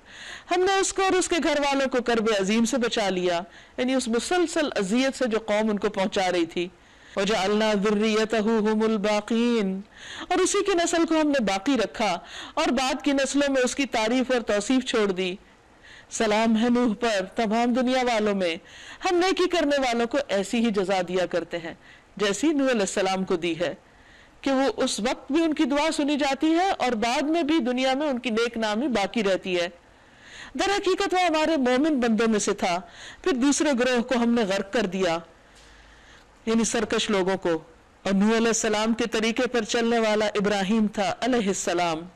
ہم نے اس کو اور اس کے گھر والوں کو کرب عظیم سے بچا لیا، یعنی اس مسلسل اذیت سے جو قوم ان کو پہنچا رہی تھی. وَجَعَلْنَا ذُرِّيَّتَهُ هُمُ الْبَاقِينَ، اور اسی کی نسل کو ہم نے باقی رکھا اور بعد کی نسلوں میں اس کی تعریف اور توصیف چھوڑ دی. سلام ہے نوح پر تمام دنیا والوں میں، ہم نیکی کرنے والوں کو ایسی ہی جزا دیا کرتے ہیں جیسی نوح علیہ السلام کو دی ہے، کہ وہ اس وقت بھی ان کی دعا سنی جاتی ہے اور بعد میں بھی دنیا میں ان کی نیک نامی باقی رہتی ہے. در حقیقت وہ ہمارے مومن بندوں میں سے تھا، پھر دوسرے گروہ کو ہم نے غرق کر دیا، یعنی سرکش لوگوں کو. اور نوح علیہ السلام کے طریقے پر چلنے والا ابراہیم تھا علیہ السلام.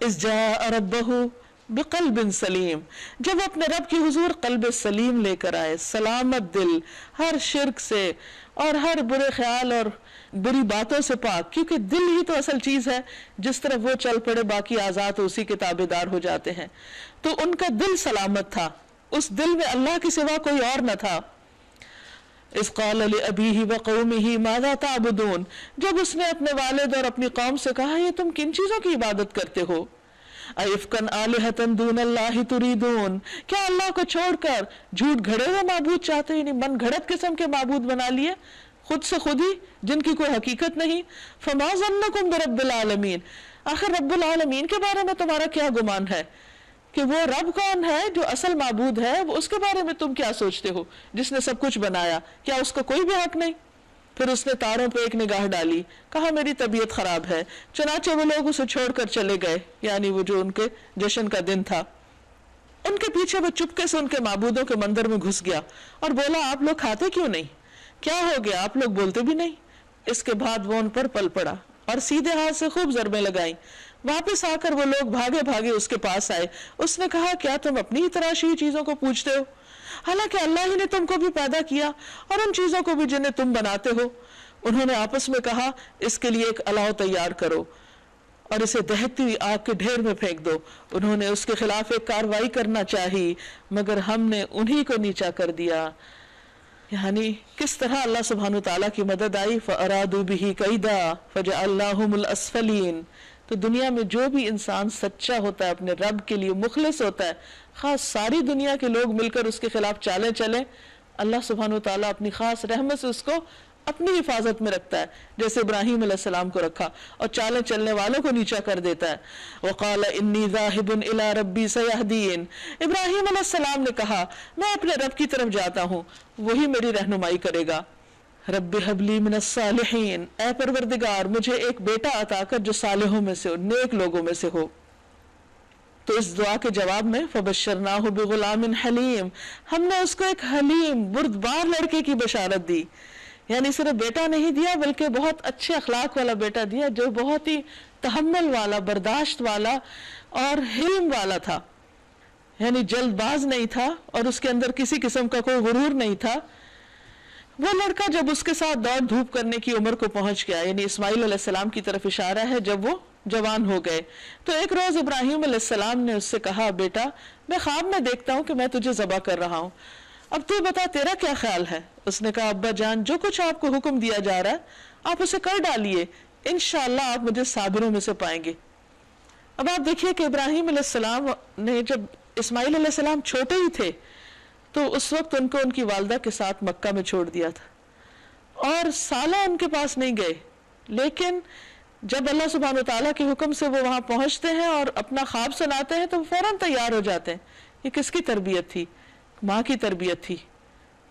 اذ جاء ربہ بقلب سلیم، جب اپنے رب کی حضور قلب سلیم لے کر آئے، سلامت دل، ہر شرک سے اور ہر برے خیال اور بری باتوں سے پاک، کیونکہ دل ہی تو اصل چیز ہے، جس طرف وہ چل پڑے باقی اعضاء اسی کے تابعدار ہو جاتے ہیں. تو ان کا دل سلامت تھا، اس دل میں اللہ کے سوا کوئی اور نہ تھا. اذ قال لأبیہ وقومہ ماذا تعبدون، جب اس نے اپنے والد اور اپنی قوم سے کہا یہ تم کن چیزوں کی عبادت کرتے ہو؟ ایفکن آلہۃ دون اللہ تریدون، کیا اللہ کو چھوڑ کر جھوٹ گھڑے ہوئے معبود چاہتے ہیں، یعنی من گھڑت قسم کے معبود بنا لیے خود سے خود ہی، جن کی کوئی حقیقت نہیں. فما ظنکم برب العالمین، آخر رب العالمین کے بارے میں تمہارا کیا گمان ہے کہ وہ رب کون ہے جو اصل معبود ہے، وہ اس کے بارے میں تم کیا سوچتے ہو جس نے سب کچھ بنایا؟ کیا اس کو کوئی بھی حق نہیں؟ پھر اس نے تاروں پہ ایک نگاہ ڈالی، کہا میری طبیعت خراب ہے. چنانچہ وہ لوگ اسے چھوڑ کر چلے گئے، یعنی وہ جو ان کے جشن کا دن تھا. ان کے پیچھے وہ چپکے سے ان کے معبودوں کے مندر میں گھس گیا اور بولا آپ لوگ کھاتے کیوں نہیں؟ کیا ہو گیا؟ آپ لوگ بولتے بھی نہیں. اس کے بعد وہ ان پر پل پڑا اور سیدھے ہاتھ سے خوب ضربیں لگائیں. واپس آ کر وہ لوگ بھاگے بھاگے اس کے پاس آئے. اس نے کہا کیا تم اپنی ہی تراشی ہوئی چیزوں کو پوجتے ہو، حالانکہ اللہ ہی نے تم کو بھی پیدا کیا اور ان چیزوں کو بھی جنہیں تم بناتے ہو. انہوں نے آپس میں کہا اس کے لیے ایک الاؤ تیار کرو اور اسے دہتی ہوئی آگ کے ڈھیر میں پھینک دو. انہوں نے اس کے خلاف ایک کاروائی کرنا چاہی، مگر ہم نے انہی کو نیچا کر دیا. یعنی کس طرح اللہ سبحانہ تعالیٰ کی مدد آئی. فَأَرَادُوا بِهِ كَيْدًا فَجَعَلْنَاهُمُ الْأَسْفَلِينَ. تو دنیا میں جو بھی انسان سچا ہوتا ہے، اپنے رب کے لیے مخلص ہوتا ہے، خاص ساری دنیا کے لوگ مل کر اس کے خلاف چالیں چلیں، اللہ سبحانہ تعالیٰ اپنی خاص رحمت سے اس کو اپنی حفاظت میں رکھتا ہے، جیسے ابراہیم علیہ السلام کو رکھا، اور چالیں چلنے والوں کو نیچا کر دیتا ہے. وَقَالَ إِنِّي ذَاهِبٌ إِلَىٰ رَبِّي سَيَهْدِينِ. ابراہیم علیہ السلام نے کہا میں اپنے رب کی طرف جاتا ہوں، وہی میری رہنمائی کرے گا. رب هب لي من الصالحین. اے پروردگار مجھے ایک بیٹا عطا کر جو صالحوں میں سے ہو، نیک لوگوں میں سے ہو. تو اس دعا کے جواب میں فبشرناہ بغلام حلیم، ہم نے اس کو ایک حلیم بردبار لڑکے کی بشارت دی. یعنی صرف بیٹا نہیں دیا بلکہ بہت اچھے اخلاق والا بیٹا دیا، جو بہت ہی تحمل والا، برداشت والا اور حلم والا تھا. یعنی جلد باز نہیں تھا اور اس کے اندر کسی قسم کا کوئی غرور نہیں تھا. وہ لڑکا جب اس کے ساتھ دوڑ دھوپ کرنے کی عمر کو پہنچ گیا، یعنی اسماعیل علیہ السلام کی طرف اشارہ ہے، جب وہ جوان ہو گئے، تو ایک روز ابراہیم علیہ السلام نے اس سے کہا بیٹا میں خواب میں دیکھتا ہوں کہ میں تجھے ذبح کر رہا ہوں، اب تو بتا تیرا کیا خیال ہے؟ اس نے کہا ابا جان جو کچھ آپ کو حکم دیا جا رہا ہے آپ اسے کر ڈالیے، انشاءاللہ آپ مجھے صابروں میں سے پائیں گے. اب آپ دیکھیے کہ ابراہیم علیہ السلام نے جب اسماعیل علیہ السلام چھوٹے ہی تھے تو اس وقت ان کو ان کی والدہ کے ساتھ مکہ میں چھوڑ دیا تھا اور سالہ ان کے پاس نہیں گئے. لیکن جب اللہ سبحانہ تعالیٰ کے حکم سے وہ وہاں پہنچتے ہیں اور اپنا خواب سناتے ہیں تو فوراً تیار ہو جاتے ہیں. یہ کس کی تربیت تھی؟ ماں کی تربیت تھی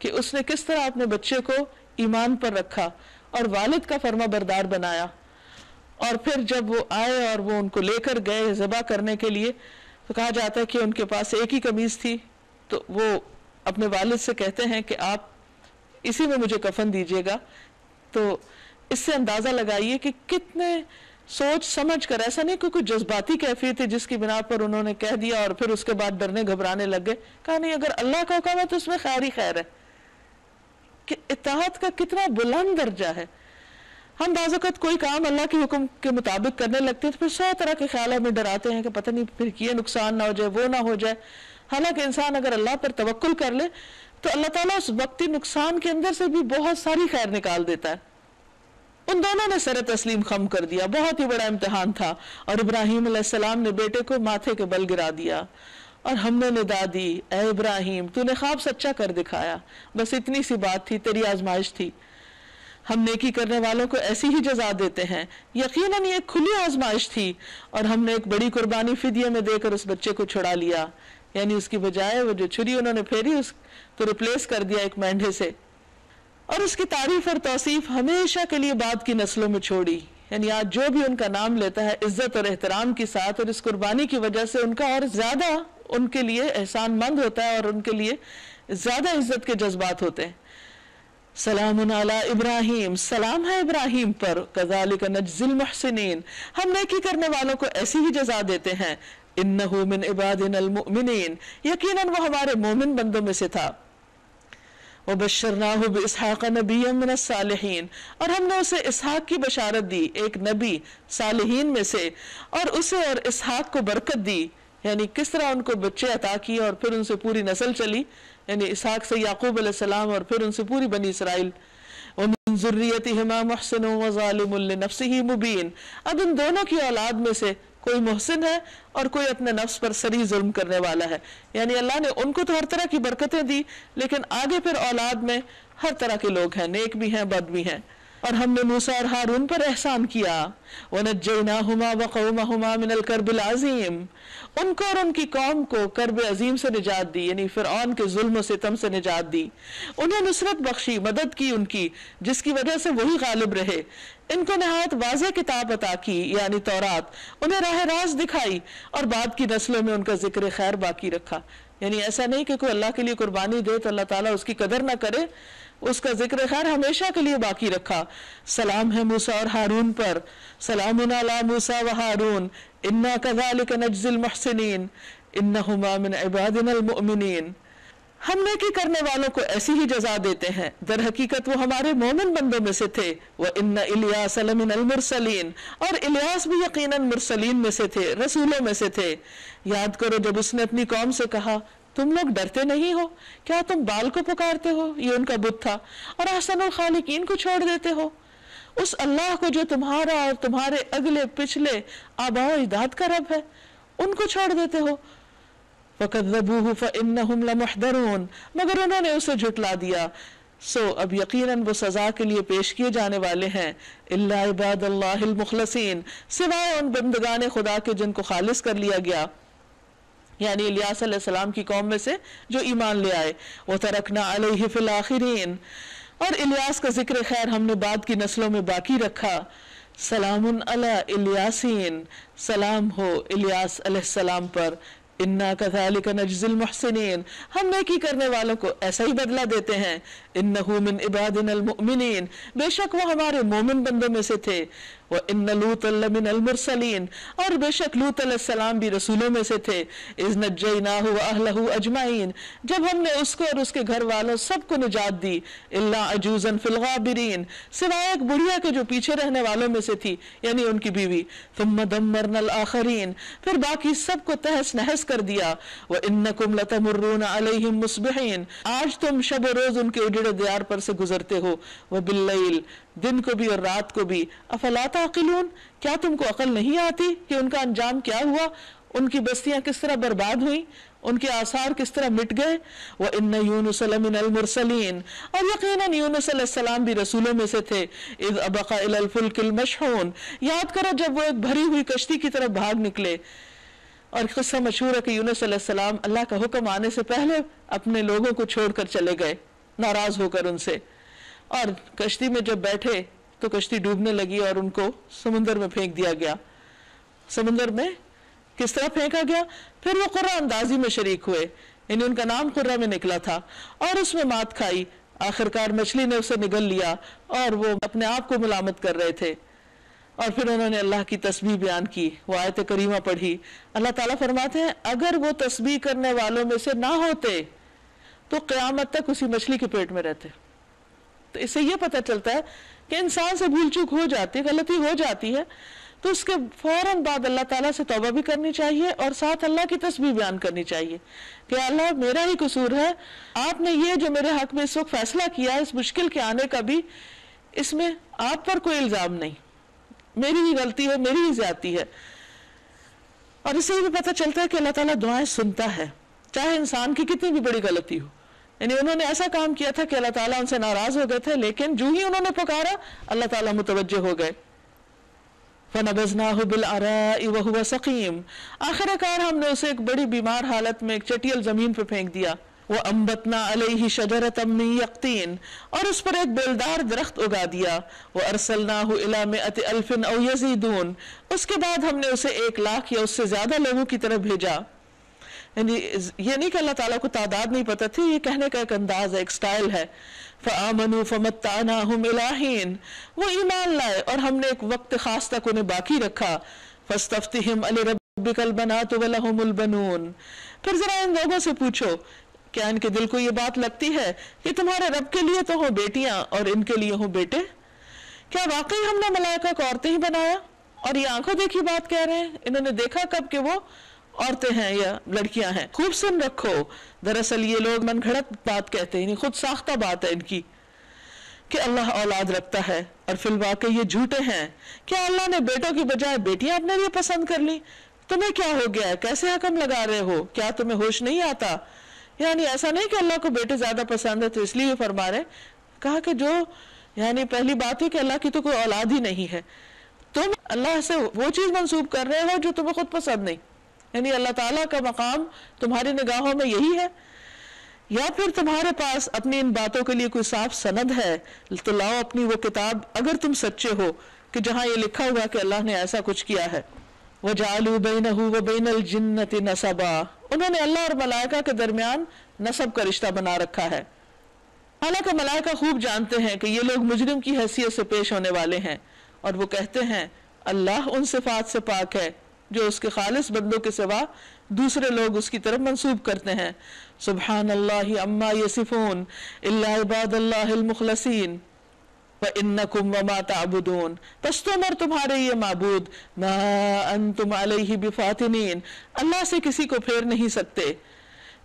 کہ اس نے کس طرح اپنے بچے کو ایمان پر رکھا اور والد کا فرما بردار بنایا. اور پھر جب وہ آئے اور وہ ان کو لے کر گئے ذبح کرنے کے لیے تو کہا جاتا ہے کہ ان کے پاس ایک ہی قمیض تھی، تو وہ اپنے والد سے کہتے ہیں کہ آپ اسی میں مجھے کفن دیجیے گا. تو اس سے اندازہ لگائیے کہ کتنے سوچ سمجھ کر، ایسا نہیں کہ کوئی جذباتی کیفیت ہے جس کی بنا پر انہوں نے کہہ دیا اور پھر اس کے بعد ڈرنے گھبرانے لگ گئے. کہا نہیں، اگر اللہ کا حکم ہے تو اس میں خیر ہی خیر ہے. کہ اطاعت کا کتنا بلند درجہ ہے. ہم بعض اوقات کوئی کام اللہ کے حکم کے مطابق کرنے لگتے ہیں تو پھر 100 طرح کے خیالات میں ڈراتے ہیں کہ پتہ نہیں پھر یہ نقصان نہ ہو جائے، وہ نہ ہو جائے. حالانکہ انسان اگر اللہ پر توکل کر لے تو اللہ تعالیٰ اس وقتی نقصان کے اندر سے بھی بہت ساری خیر نکال دیتا ہے. ان دونوں نے سر تسلیم خم کر دیا، بہت ہی بڑا امتحان تھا، اور ابراہیم علیہ السلام نے بیٹے کو ماتھے کے بل گرا دیا اور ہم نے ندا دی اے ابراہیم تو نے خواب سچا کر دکھایا، بس اتنی سی بات تھی، تیری آزمائش تھی. ہم نیکی کرنے والوں کو ایسی ہی جزا دیتے ہیں. یقیناً یہ ایک کھلی آزمائش تھی اور ہم نے ایک بڑی قربانی فدیے میں دے کر اس بچے کو چھڑا لیا. یعنی اس کی بجائے وہ جو چھری انہوں نے پھیری اس تو ریپلیس کر دیا ایک مینڈھے سے. اور اس کی تعریف اور توصیف ہمیشہ کے لیے بعد کی نسلوں میں چھوڑی. یعنی آج جو بھی ان کا نام لیتا ہے عزت اور احترام کے ساتھ، اور اس قربانی کی وجہ سے ان کا اور زیادہ ان کے لیے احسان مند ہوتا ہے اور ان کے لیے زیادہ عزت کے جذبات ہوتے ہیں. سلام علی ابراہیم، سلام ہے ابراہیم پر، کذالک نجزی المحسنین، ہم نیکی کرنے والوں کو ایسی ہی جزا دیتے ہیں. انہ من عبادنا المؤمنین، یقیناً وہ ہمارے مومن بندوں میں سے تھا. وبشرناہ باسحاق نبیا من الصالحین، اور ہم نے اسے اسحاق کی بشارت دی، ایک نبی صالحین میں سے، اور اسے اور اسحاق کو برکت دی. یعنی کس طرح ان کو بچے عطا کیے اور پھر ان سے پوری نسل چلی. یعنی اسحاق سے یعقوب علیہ السلام اور پھر ان سے پوری بنی اسرائیل. ومن ذریتہما محسن وظالم لنفسہ مبین، اب ان دونوں کی اولاد میں سے کوئی محسن ہے اور کوئی اپنے نفس پر صریح ظلم کرنے والا ہے. یعنی اللہ نے ان کو تو ہر طرح کی برکتیں دی، لیکن آگے پھر اولاد میں ہر طرح کے لوگ ہیں، نیک بھی ہیں بد بھی ہیں. اور ہم نے موسیٰ اور ہارون پر احسان کیا. وَنَجَّيْنَاهُمَا وَقَوْمَهُمَا مِنَ الْكَرْبِ الْعَظِيمِ، ان کو اور ان کی قوم کو کرب عظیم سے نجات دی، یعنی فرعون کے ظلم و ستم سے نجات دی. انہیں نصرت بخشی، مدد کی ان کی، جس کی وجہ سے وہی غالب رہے. ان کو نہایت واضح کتاب عطا کی یعنی تورات، انہیں راہ راست دکھائی، اور بعد کی نسلوں میں ان کا ذکر خیر باقی رکھا. یعنی ایسا نہیں کہ کوئی اللہ کے لیے قربانی دے تو اللہ تعالیٰ اس کی قدر نہ کرے، اس کا ذکر خیر ہمیشہ کے لیے باقی رکھا. سلام ہے موسیٰ اور ہارون پر، سلام علی موسیٰ و ہارون انا کذالک نجزی المحسنین انہما من عبادنا المؤمنین، ہم نیکی کرنے والوں کو ایسی ہی جزا دیتے ہیں، در حقیقت وہ ہمارے مومن بندوں میں سے تھے. وَإِنَّ إِلْيَاسَ لَمِنَ الْمُرْسَلِينَ، اور الیاس بھی یقیناً مرسلین میں سے تھے، رسولوں میں سے تھے. یاد کرو جب اس نے اپنی قوم سے کہا تم لوگ ڈرتے نہیں ہو؟ کیا تم بال کو پکارتے ہو؟ یہ ان کا بت تھا. اور احسن الخالقین کو چھوڑ دیتے ہو. اس اللہ کو جو تمہارا اور تمہارے اگلے پچھلے آباء و اجداد کا رب ہے، ان کو چھوڑ دیتے ہو. فَكَذَّبُوهُ فَإِنَّهُمْ لَمُحْضَرُونَ، مگر انہوں نے اسے جھٹلا دیا، سو اب یقیناً وہ سزا کے لیے پیش کیے جانے والے ہیں. الا عباد اللہ المخلصین، سوائے ان بندگان خدا کے جن کو خالص کر لیا گیا، یعنی الیاس علیہ السلام کی قوم میں سے جو ایمان لے آئے. وَتَرَكْنَا عَلَيْهِ فِي الْآخِرِينَ، اور الیاس کا ذکر خیر ہم نے بعد کی نسلوں میں باقی رکھا. سلام علی الیاسین، سلام ہو الیاس علیہ السلام پر. انا کذالک نجزی المحسنین، ہم نیکی کرنے والوں کو ایسا ہی بدلہ دیتے ہیں. انہ من عبادنا المؤمنین، بے شک وہ ہمارے مومن بندوں میں سے تھے. وان لوطا لمن المرسلین، اور بے شک لوط علیہ السلام بھی رسولوں میں سے تھے. اذ نجیناہ واہلہ اجمعین، جب ہم نے اس کو اور اس کے گھر والوں سب کو نجات دی. الا عجوزا فی الغابرین، سوائے ایک بڑھیا کے جو پیچھے رہنے والوں میں سے تھی، یعنی ان کی بیوی. ثم دمرنا الآخرین، پھر باقی سب کو تہس نہس کر دیا. وانکم لتمرون علیہم مصبحین، آج تم شب و روز ان کے اجڑے دیار پر سے گزرتے ہو. وباللیل، دن کو بھی اور رات کو بھی. افلا تعقلون، کیا تم کو عقل نہیں آتی کہ ان کا انجام کیا ہوا، ان کی بستیاں کس طرح برباد ہوئیں، ان کے آثار کس طرح مٹ گئے. وَإِنَّ يُونُسَ لَمِنَ الْمُرْسَلِينَ، اور یقیناً یونس علیہ السلام بھی رسولوں میں سے تھے. اِذْ أَبَقَ إِلَى الْفُلْكِ الْمَشْحُونَ، یاد کرو جب وہ ایک بھری ہوئی کشتی کی طرف بھاگ نکلے. اور قصہ مشہور ہے کہ یونس علیہ السلام اللہ کا حکم آنے سے پہلے اپنے لوگوں کو چھوڑ کر چلے گئے، ناراض ہو کر ان سے. اور کشتی میں جب بیٹھے تو کشتی ڈوبنے لگی اور ان کو سمندر میں پھینک دیا گیا. سمندر میں کس طرح پھینکا گیا؟ پھر وہ قرہ اندازی میں شریک ہوئے، یعنی ان کا نام قرہ میں نکلا تھا، اور اس میں مات کھائی. آخرکار مچھلی نے اسے نگل لیا اور وہ اپنے آپ کو ملامت کر رہے تھے. اور پھر انہوں نے اللہ کی تسبیح بیان کی، وہ آیت کریمہ پڑھی. اللہ تعالیٰ فرماتے ہیں اگر وہ تسبیح کرنے والوں میں سے نہ ہوتے تو قیامت تک اسی مچھلی کے پیٹ میں رہتے. تو اس سے یہ پتہ چلتا ہے کہ انسان سے بھول چوک ہو جاتی ہے، غلطی ہو جاتی ہے، تو اس کے فوراً بعد اللہ تعالیٰ سے توبہ بھی کرنی چاہیے اور ساتھ اللہ کی تسبیح بیان کرنی چاہیے کہ اللہ میرا ہی قصور ہے، آپ نے یہ جو میرے حق میں اس وقت فیصلہ کیا ہے، اس مشکل کے آنے کا بھی، اس میں آپ پر کوئی الزام نہیں، میری ہی غلطی ہے، میری ہی زیادتی ہے. اور اس سے یہ بھی پتہ چلتا ہے کہ اللہ تعالیٰ دعائیں سنتا ہے، چاہے انسان کی کتنی بھی بڑی غلطی ہو. یعنی انہوں نے ایسا کام کیا تھا کہ اللہ تعالیٰ ان سے ناراض ہو گئے تھے، لیکن جو ہی انہوں نے پکارا اللہ تعالیٰ متوجہ ہو گئے. فَنَبَذْنَاهُ بِالْعَرَاءِ وَهُوَ سَقِيمٌ، آخر کار ہم نے اسے ایک بڑی بیمار حالت میں ایک چٹیل زمین پہ پھینک دیا. وَأَنبَتْنَا عَلَيْهِ شَجَرَةً مِّن يَقْطِينٍ، اور اس پر ایک بیلدار درخت اگا دیا. وَأَرْسَلْنَاهُ إِلَىٰ مِائَةِ أَلْفٍ أَوْ يَزِيدُونَ، اس کے بعد ہم نے اسے 1,00,000 یا اس سے زیادہ لوگوں کی طرف بھیجا. یعنی یہ نہیں کہ اللہ تعالیٰ کو تعداد نہیں پتہ تھی، یہ کہنے کا ایک انداز ہے، ایک سٹائل ہے. فَآمَنُوا فَمَتَّعْنَاهُمْ إِلَىٰ حِينٍ، وہ ایمان لائے اور ہم نے ایک وقت خاص تک انہیں باقی رکھا. فَاسْتَفْتِهِمْ أَلِرَبِّكَ الْبَنَاتُ وَلَهُمُ الْبَنُونَ، پھر ذرا ان لوگوں سے پوچھو کیا ان کے دل کو یہ بات لگتی ہے کہ تمہارے رب کے لیے تو ہوں بیٹیاں اور ان کے لیے ہوں بیٹے؟ کیا واقعی ہم نے ملائکہ کو عورتیں ہی بنایا؟ اور یہ آنکھوں دیکھی بات کہہ رہے ہیں، انہوں نے دیکھا کب کہ وہ عورتیں ہیں یا لڑکیاں ہیں؟ خوب سن رکھو، دراصل یہ لوگ من گھڑت بات کہتے ہیں، یعنی خود ساختہ بات ہے ان کی کہ اللہ اولاد رکھتا ہے، اور فی الواقع یہ جھوٹے ہیں. کیا اللہ نے بیٹوں کی بجائے بیٹیاں اپنے لیے پسند کر لی؟ تمہیں کیا ہو گیا ہے، کیسے حکم لگا رہے ہو؟ کیا تمہیں ہوش نہیں آتا؟ یعنی ایسا نہیں کہ اللہ کو بیٹے زیادہ پسند ہے تو اس لیے فرما رہے. کہا کہ جو یعنی پہلی بات ہے کہ اللہ کی تو کوئی اولاد ہی نہیں ہے، تم اللہ سے وہ چیز منسوب کر رہے ہو جو تمہیں خود پسند نہیں. یعنی اللہ تعالیٰ کا مقام تمہاری نگاہوں میں یہی ہے؟ یا پھر تمہارے پاس اپنی ان باتوں کے لیے کوئی صاف سند ہے تو لاؤ اپنی وہ کتاب اگر تم سچے ہو کہ جہاں یہ لکھا ہوا کہ اللہ نے ایسا کچھ کیا ہے. وَجَعَلُوا بَيْنَهُ وَبَيْنَ الْجِنَّةِ نَسَبًا، انہوں نے اللہ اور ملائکہ کے درمیان نسب کا رشتہ بنا رکھا ہے. حالانکہ ملائکہ خوب جانتے ہیں کہ یہ لوگ مجرم کی حیثیت سے پیش ہونے والے ہیں، اور وہ کہتے ہیں اللہ ان صفات سے پاک ہے جو اس کے خالص بندوں کے سوا دوسرے لوگ اس کی طرف منسوب کرتے ہیں. سبحان اللہ عما یصفون الا عباد اللہ المخلصین وَإِنَّكُمْ وَمَا تَعْبُدُونَ، پس تم اور تمہارے یہ معبود مَا أَنْتُمْ عَلَيْهِ بِفَاتِنِينَ، اللہ سے کسی کو پھیر نہیں سکتے.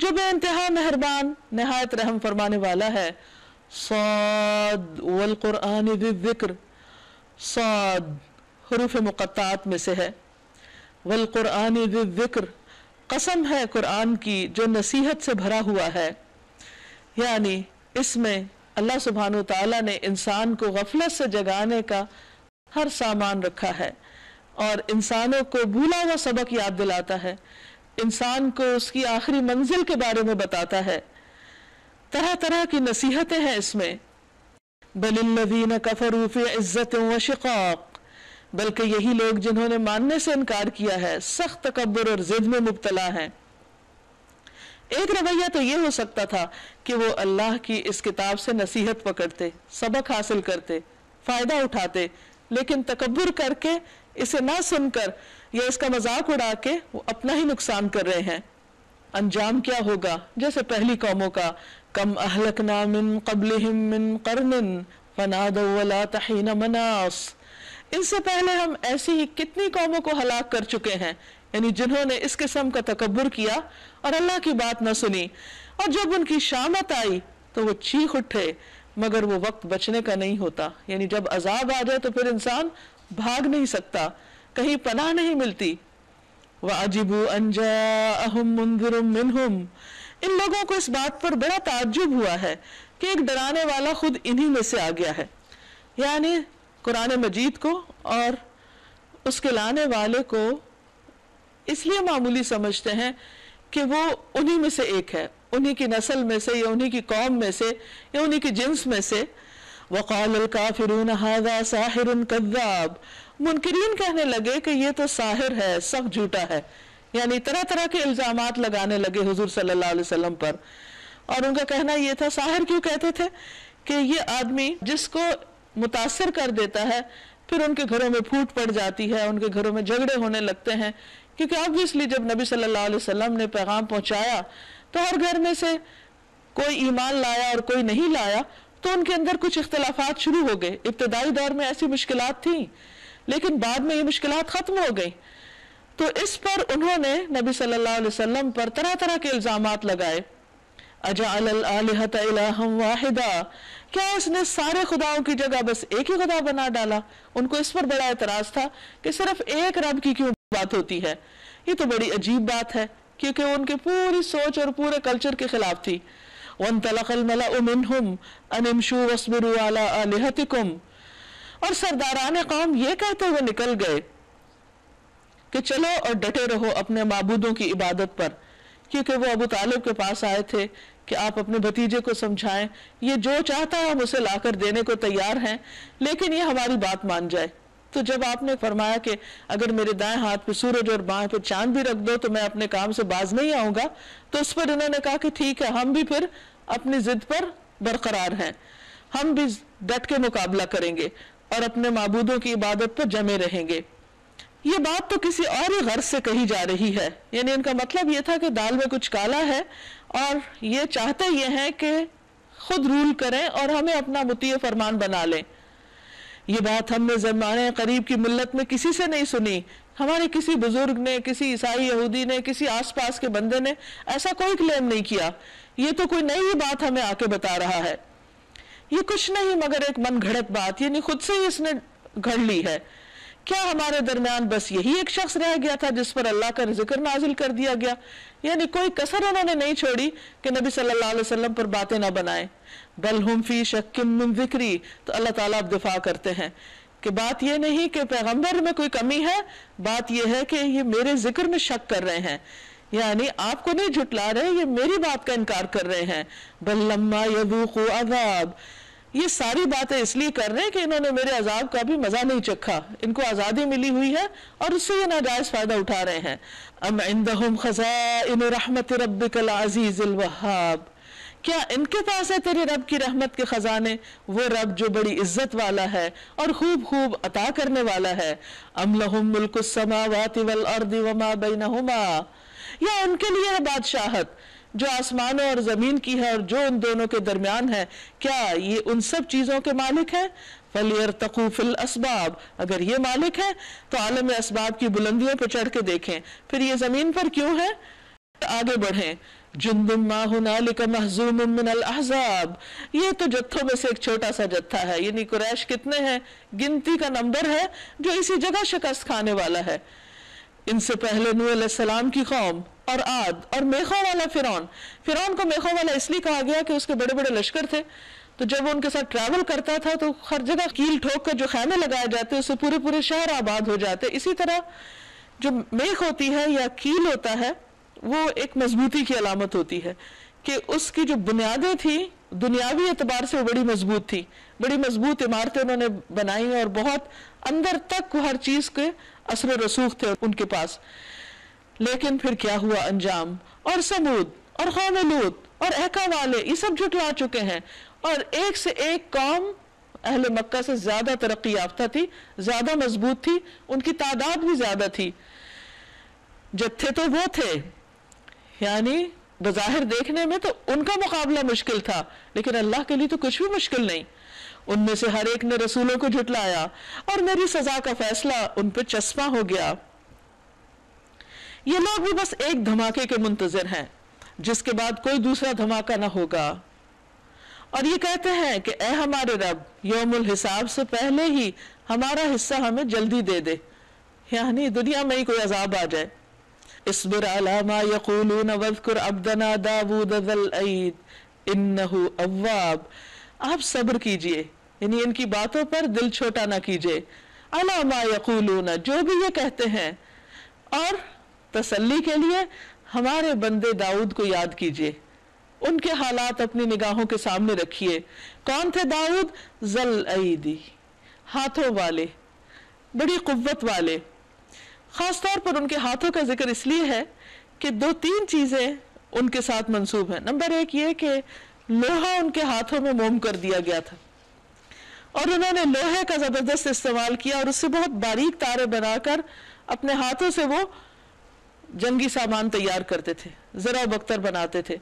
جو بے انتہا مہربان نہایت رحم فرمانے والا ہے. صاد والقرآن ذی الذکر، صاد حروف مقطعات میں سے ہے. والقرآن ذی الذکر، قسم ہے قرآن کی جو نصیحت سے بھرا ہوا ہے. یعنی اس میں اللہ سبحانہ و تعالیٰ نے انسان کو غفلت سے جگانے کا ہر سامان رکھا ہے، اور انسانوں کو بھولا ہوا سبق یاد دلاتا ہے، انسان کو اس کی آخری منزل کے بارے میں بتاتا ہے. طرح طرح کی نصیحتیں ہیں اس میں. بل الذین کفروا فی عزت و شقاق، بلکہ یہی لوگ جنہوں نے ماننے سے انکار کیا ہے سخت تکبر اور ضد میں مبتلا ہیں. ایک رویہ تو یہ ہو سکتا تھا کہ وہ اللہ کی اس کتاب سے نصیحت پکڑتے، سبق حاصل کرتے، فائدہ اٹھاتے، لیکن تکبر کر کے اسے نہ سن کر یا اس کا مذاق اڑا کے وہ اپنا ہی نقصان کر رہے ہیں. انجام کیا ہوگا؟ جیسے پہلی قوموں کا، کم اہلکنا من قبلہم من قرن فنادوا ولا تحین مناص، ان سے پہلے ہم ایسی ہی کتنی قوموں کو ہلاک کر چکے ہیں، یعنی جنہوں نے اس قسم کا تکبر کیا اور اللہ کی بات نہ سنی، اور جب ان کی شامت آئی تو وہ چیخ اٹھے، مگر وہ وقت بچنے کا نہیں ہوتا. یعنی جب عذاب آ جائے تو پھر انسان بھاگ نہیں سکتا، کہیں پناہ نہیں ملتی. وَعَجِبُوا أَن جَاءَهُم مُنذِرٌ مِّنْهُمْ، ان لوگوں کو اس بات پر بڑا تعجب ہوا ہے کہ ایک ڈرانے والا خود انہی میں سے آ گیا ہے. یعنی قرآن مجید کو اور اس کے لانے والے کو اس لیے معمولی سمجھتے ہیں کہ وہ انہی میں سے ایک ہے، انہی کی نسل میں سے یا انہی کی قوم میں سے یا انہی کی جنس میں سے. وَقَالَ الْكَافِرُونَ هَذَا سَاحِرٌ كَذَّابٌ، منکرین کہنے لگے کہ یہ تو ساحر ہے، سخت جھوٹا ہے. یعنی طرح طرح کے الزامات لگانے لگے حضور صلی اللہ علیہ وسلم پر. اور ان کا کہنا یہ تھا، ساحر کیوں کہتے تھے؟ کہ یہ آدمی جس کو متاثر کر دیتا ہے پھر ان کے گھروں میں پھوٹ پڑ جاتی ہے، ان کے گھروں میں جھگڑے ہونے لگتے ہیں. کیونکہ obviously جب نبی صلی اللہ علیہ وسلم نے پیغام پہنچایا تو ہر گھر میں سے کوئی ایمان لایا اور کوئی نہیں لایا، تو ان کے اندر کچھ اختلافات شروع ہو گئے. ابتدائی دور میں ایسی مشکلات تھیں، لیکن بعد میں یہ مشکلات ختم ہو گئیں. تو اس پر انہوں نے نبی صلی اللہ علیہ وسلم پر طرح طرح کے الزامات لگائے. اجعل الآلہۃ الہا واحدا، کیا اس نے سارے خداؤں کی جگہ بس ایک ہی خدا بنا ڈالا؟ ان کو اس پر بڑا اعتراض تھا کہ صرف ایک رب کی کیوں بات ہوتی ہے. یہ تو بڑی عجیب بات ہے، کیونکہ وہ ان کے پوری سوچ اور پورے کلچر کے خلاف تھی. وَانْطَلَقَ الْمَلَأُ مِنْهُمْ أَنِ امْشُوا وَاصْبِرُوا عَلَىٰ آلِهَتِكُمْ، اور سرداران قوم یہ کہتے ہوئے نکل گئے کہ چلو اور ڈٹے رہو اپنے معبودوں کی عبادت پر. کیونکہ وہ ابو طالب کے پاس آئے تھے کہ آپ اپنے بھتیجے کو سمجھائیں، یہ جو چاہتا ہے ہم اسے لا کر دینے کو تیار ہیں، لیکن یہ ہماری بات مان جائے. تو جب آپ نے فرمایا کہ اگر میرے دائیں ہاتھ پہ سورج اور بائیں پہ چاند بھی رکھ دو تو میں اپنے کام سے باز نہیں آؤں گا، تو اس پر انہوں نے کہا کہ ٹھیک ہے، ہم بھی پھر اپنی ضد پر برقرار ہیں، ہم بھی ڈٹ کے مقابلہ کریں گے اور اپنے معبودوں کی عبادت پر جمے رہیں گے. یہ بات تو کسی اور ہی غرض سے کہی جا رہی ہے. یعنی ان کا مطلب یہ تھا کہ دال میں کچھ کالا ہے اور یہ چاہتے یہ ہیں کہ خود رول کریں اور ہمیں اپنا مطیع فرمان بنا لیں. یہ بات ہم نے زمانے قریب کی ملت میں کسی سے نہیں سنی، ہمارے کسی بزرگ نے، کسی عیسائی یہودی نے، کسی آس پاس کے بندے نے ایسا کوئی کلیم نہیں کیا. یہ تو کوئی نئی بات ہمیں آ کے بتا رہا ہے. یہ کچھ نہیں مگر ایک من گھڑت بات، یعنی خود سے ہی اس نے گھڑ لی ہے. کیا ہمارے درمیان بس یہی ایک شخص رہ گیا تھا جس پر اللہ کا ذکر نازل کر دیا گیا؟ یعنی کوئی کسر انہوں نے نہیں چھوڑی کہ نبی صلی اللہ علیہ وسلم پر باتیں نہ بنائیں. بل ہم فی شک من ذکری، تو اللہ تعالیٰ اب دفاع کرتے ہیں کہ بات یہ نہیں کہ پیغمبر میں کوئی کمی ہے، بات یہ ہے کہ یہ میرے ذکر میں شک کر رہے ہیں. یعنی آپ کو نہیں جھٹلا رہے، یہ میری بات کا انکار کر رہے ہیں. بل لما یذوقوا عذاب، یہ ساری باتیں اس لیے کر رہے ہیں کہ انہوں نے میرے عذاب کا بھی مزہ نہیں چکھا، ان کو آزادی ملی ہوئی ہے اور اس سے یہ ناجائز فائدہ اٹھا رہے ہیں. ام عندہم خزائن رحمت ربک العزیز الوہاب، کیا ان کے پاس ہے تیرے رب کی رحمت کے خزانے، وہ رب جو بڑی عزت والا ہے اور خوب خوب عطا کرنے والا ہے. ام لہم ملک السماوات والارض وما بینہما، یا ان کے لیے ہے بادشاہت جو آسمانوں اور زمین کی ہے اور جو ان دونوں کے درمیان ہے، کیا یہ ان سب چیزوں کے مالک ہیں؟ فَلْيَرْتَقُوا فِي الْأَسْبَابِ، اگر یہ مالک ہے تو عالم اسباب کی بلندیوں پہ چڑھ کے دیکھیں، پھر یہ زمین پر کیوں ہے؟ آگے بڑھیں. جندم ما ہنالک مہزوم من الاحزاب، یہ تو جتھوں میں سے ایک چھوٹا سا جتھا ہے، یعنی قریش کتنے ہیں، گنتی کا نمبر ہے جو اسی جگہ شکست کھانے والا ہے. ان سے پہلے نوح علیہ السلام کی قوم اور عاد اور میخوں والا فرعون کو میخوں والا اس لیے کہا گیا کہ اس کے بڑے بڑے لشکر تھے، تو جب وہ ان کے ساتھ ٹریول کرتا تھا تو ہر جگہ کیل ٹھوک کر جو خیمے لگائے جاتے اس سے پورے پورے شہر آباد ہو جاتے. اسی طرح جو میخ ہوتی ہے یا کیل ہوتا ہے وہ ایک مضبوطی کی علامت ہوتی ہے کہ اس کی جو بنیادیں تھیں دنیاوی اعتبار سے وہ بڑی مضبوط تھی، بڑی مضبوط عمارتیں انہوں نے بنائی اور بہت اندر تک ہر چیز کے اثر و رسوخ تھے ان کے پاس. لیکن پھر کیا ہوا انجام، اور سمود اور قوم لوط اور ایکا والے یہ سب جھٹلا چکے ہیں، اور ایک سے ایک قوم اہل مکہ سے زیادہ ترقی یافتہ تھی، زیادہ مضبوط تھی، ان کی تعداد بھی زیادہ تھی. جتھے تو وہ تھے، یعنی بظاہر دیکھنے میں تو ان کا مقابلہ مشکل تھا، لیکن اللہ کے لیے تو کچھ بھی مشکل نہیں. ان میں سے ہر ایک نے رسولوں کو جھٹلایا اور میری سزا کا فیصلہ ان پہ چسپاں ہو گیا. یہ لوگ بھی بس ایک دھماکے کے منتظر ہیں جس کے بعد کوئی دوسرا دھماکہ نہ ہوگا، اور یہ کہتے ہیں کہ اے ہمارے رب یوم الحساب سے پہلے ہی ہمارا حصہ ہمیں جلدی دے دے، یعنی دنیا میں ہی کوئی عذاب آ جائے. اصبر علی ما یقولون واذکر عبدنا داود ذا الاید انہ اواب. آپ صبر کیجئے، یعنی ان کی باتوں پر دل چھوٹا نہ کیجئے. علی ما یقولون، جو بھی یہ کہتے ہیں، اور تسلی کے لیے ہمارے بندے داؤد کو یاد کیجئے، ان کے حالات اپنی نگاہوں کے سامنے رکھیے. کون تھے داؤد؟ ذل ایدی، ہاتھوں والے، بڑی قوت والے. خاص طور پر ان کے ہاتھوں کا ذکر اس لیے ہے کہ دو تین چیزیں ان کے ساتھ منسوب ہیں. نمبر ایک یہ کہ لوہا ان کے ہاتھوں میں موم کر دیا گیا تھا، اور انہوں نے لوہے کا زبردست استعمال کیا اور اس سے بہت باریک تارے بنا کر اپنے ہاتھوں سے وہ جنگی سامان تیار کرتے تھے، زرع و بختر بناتے تھے.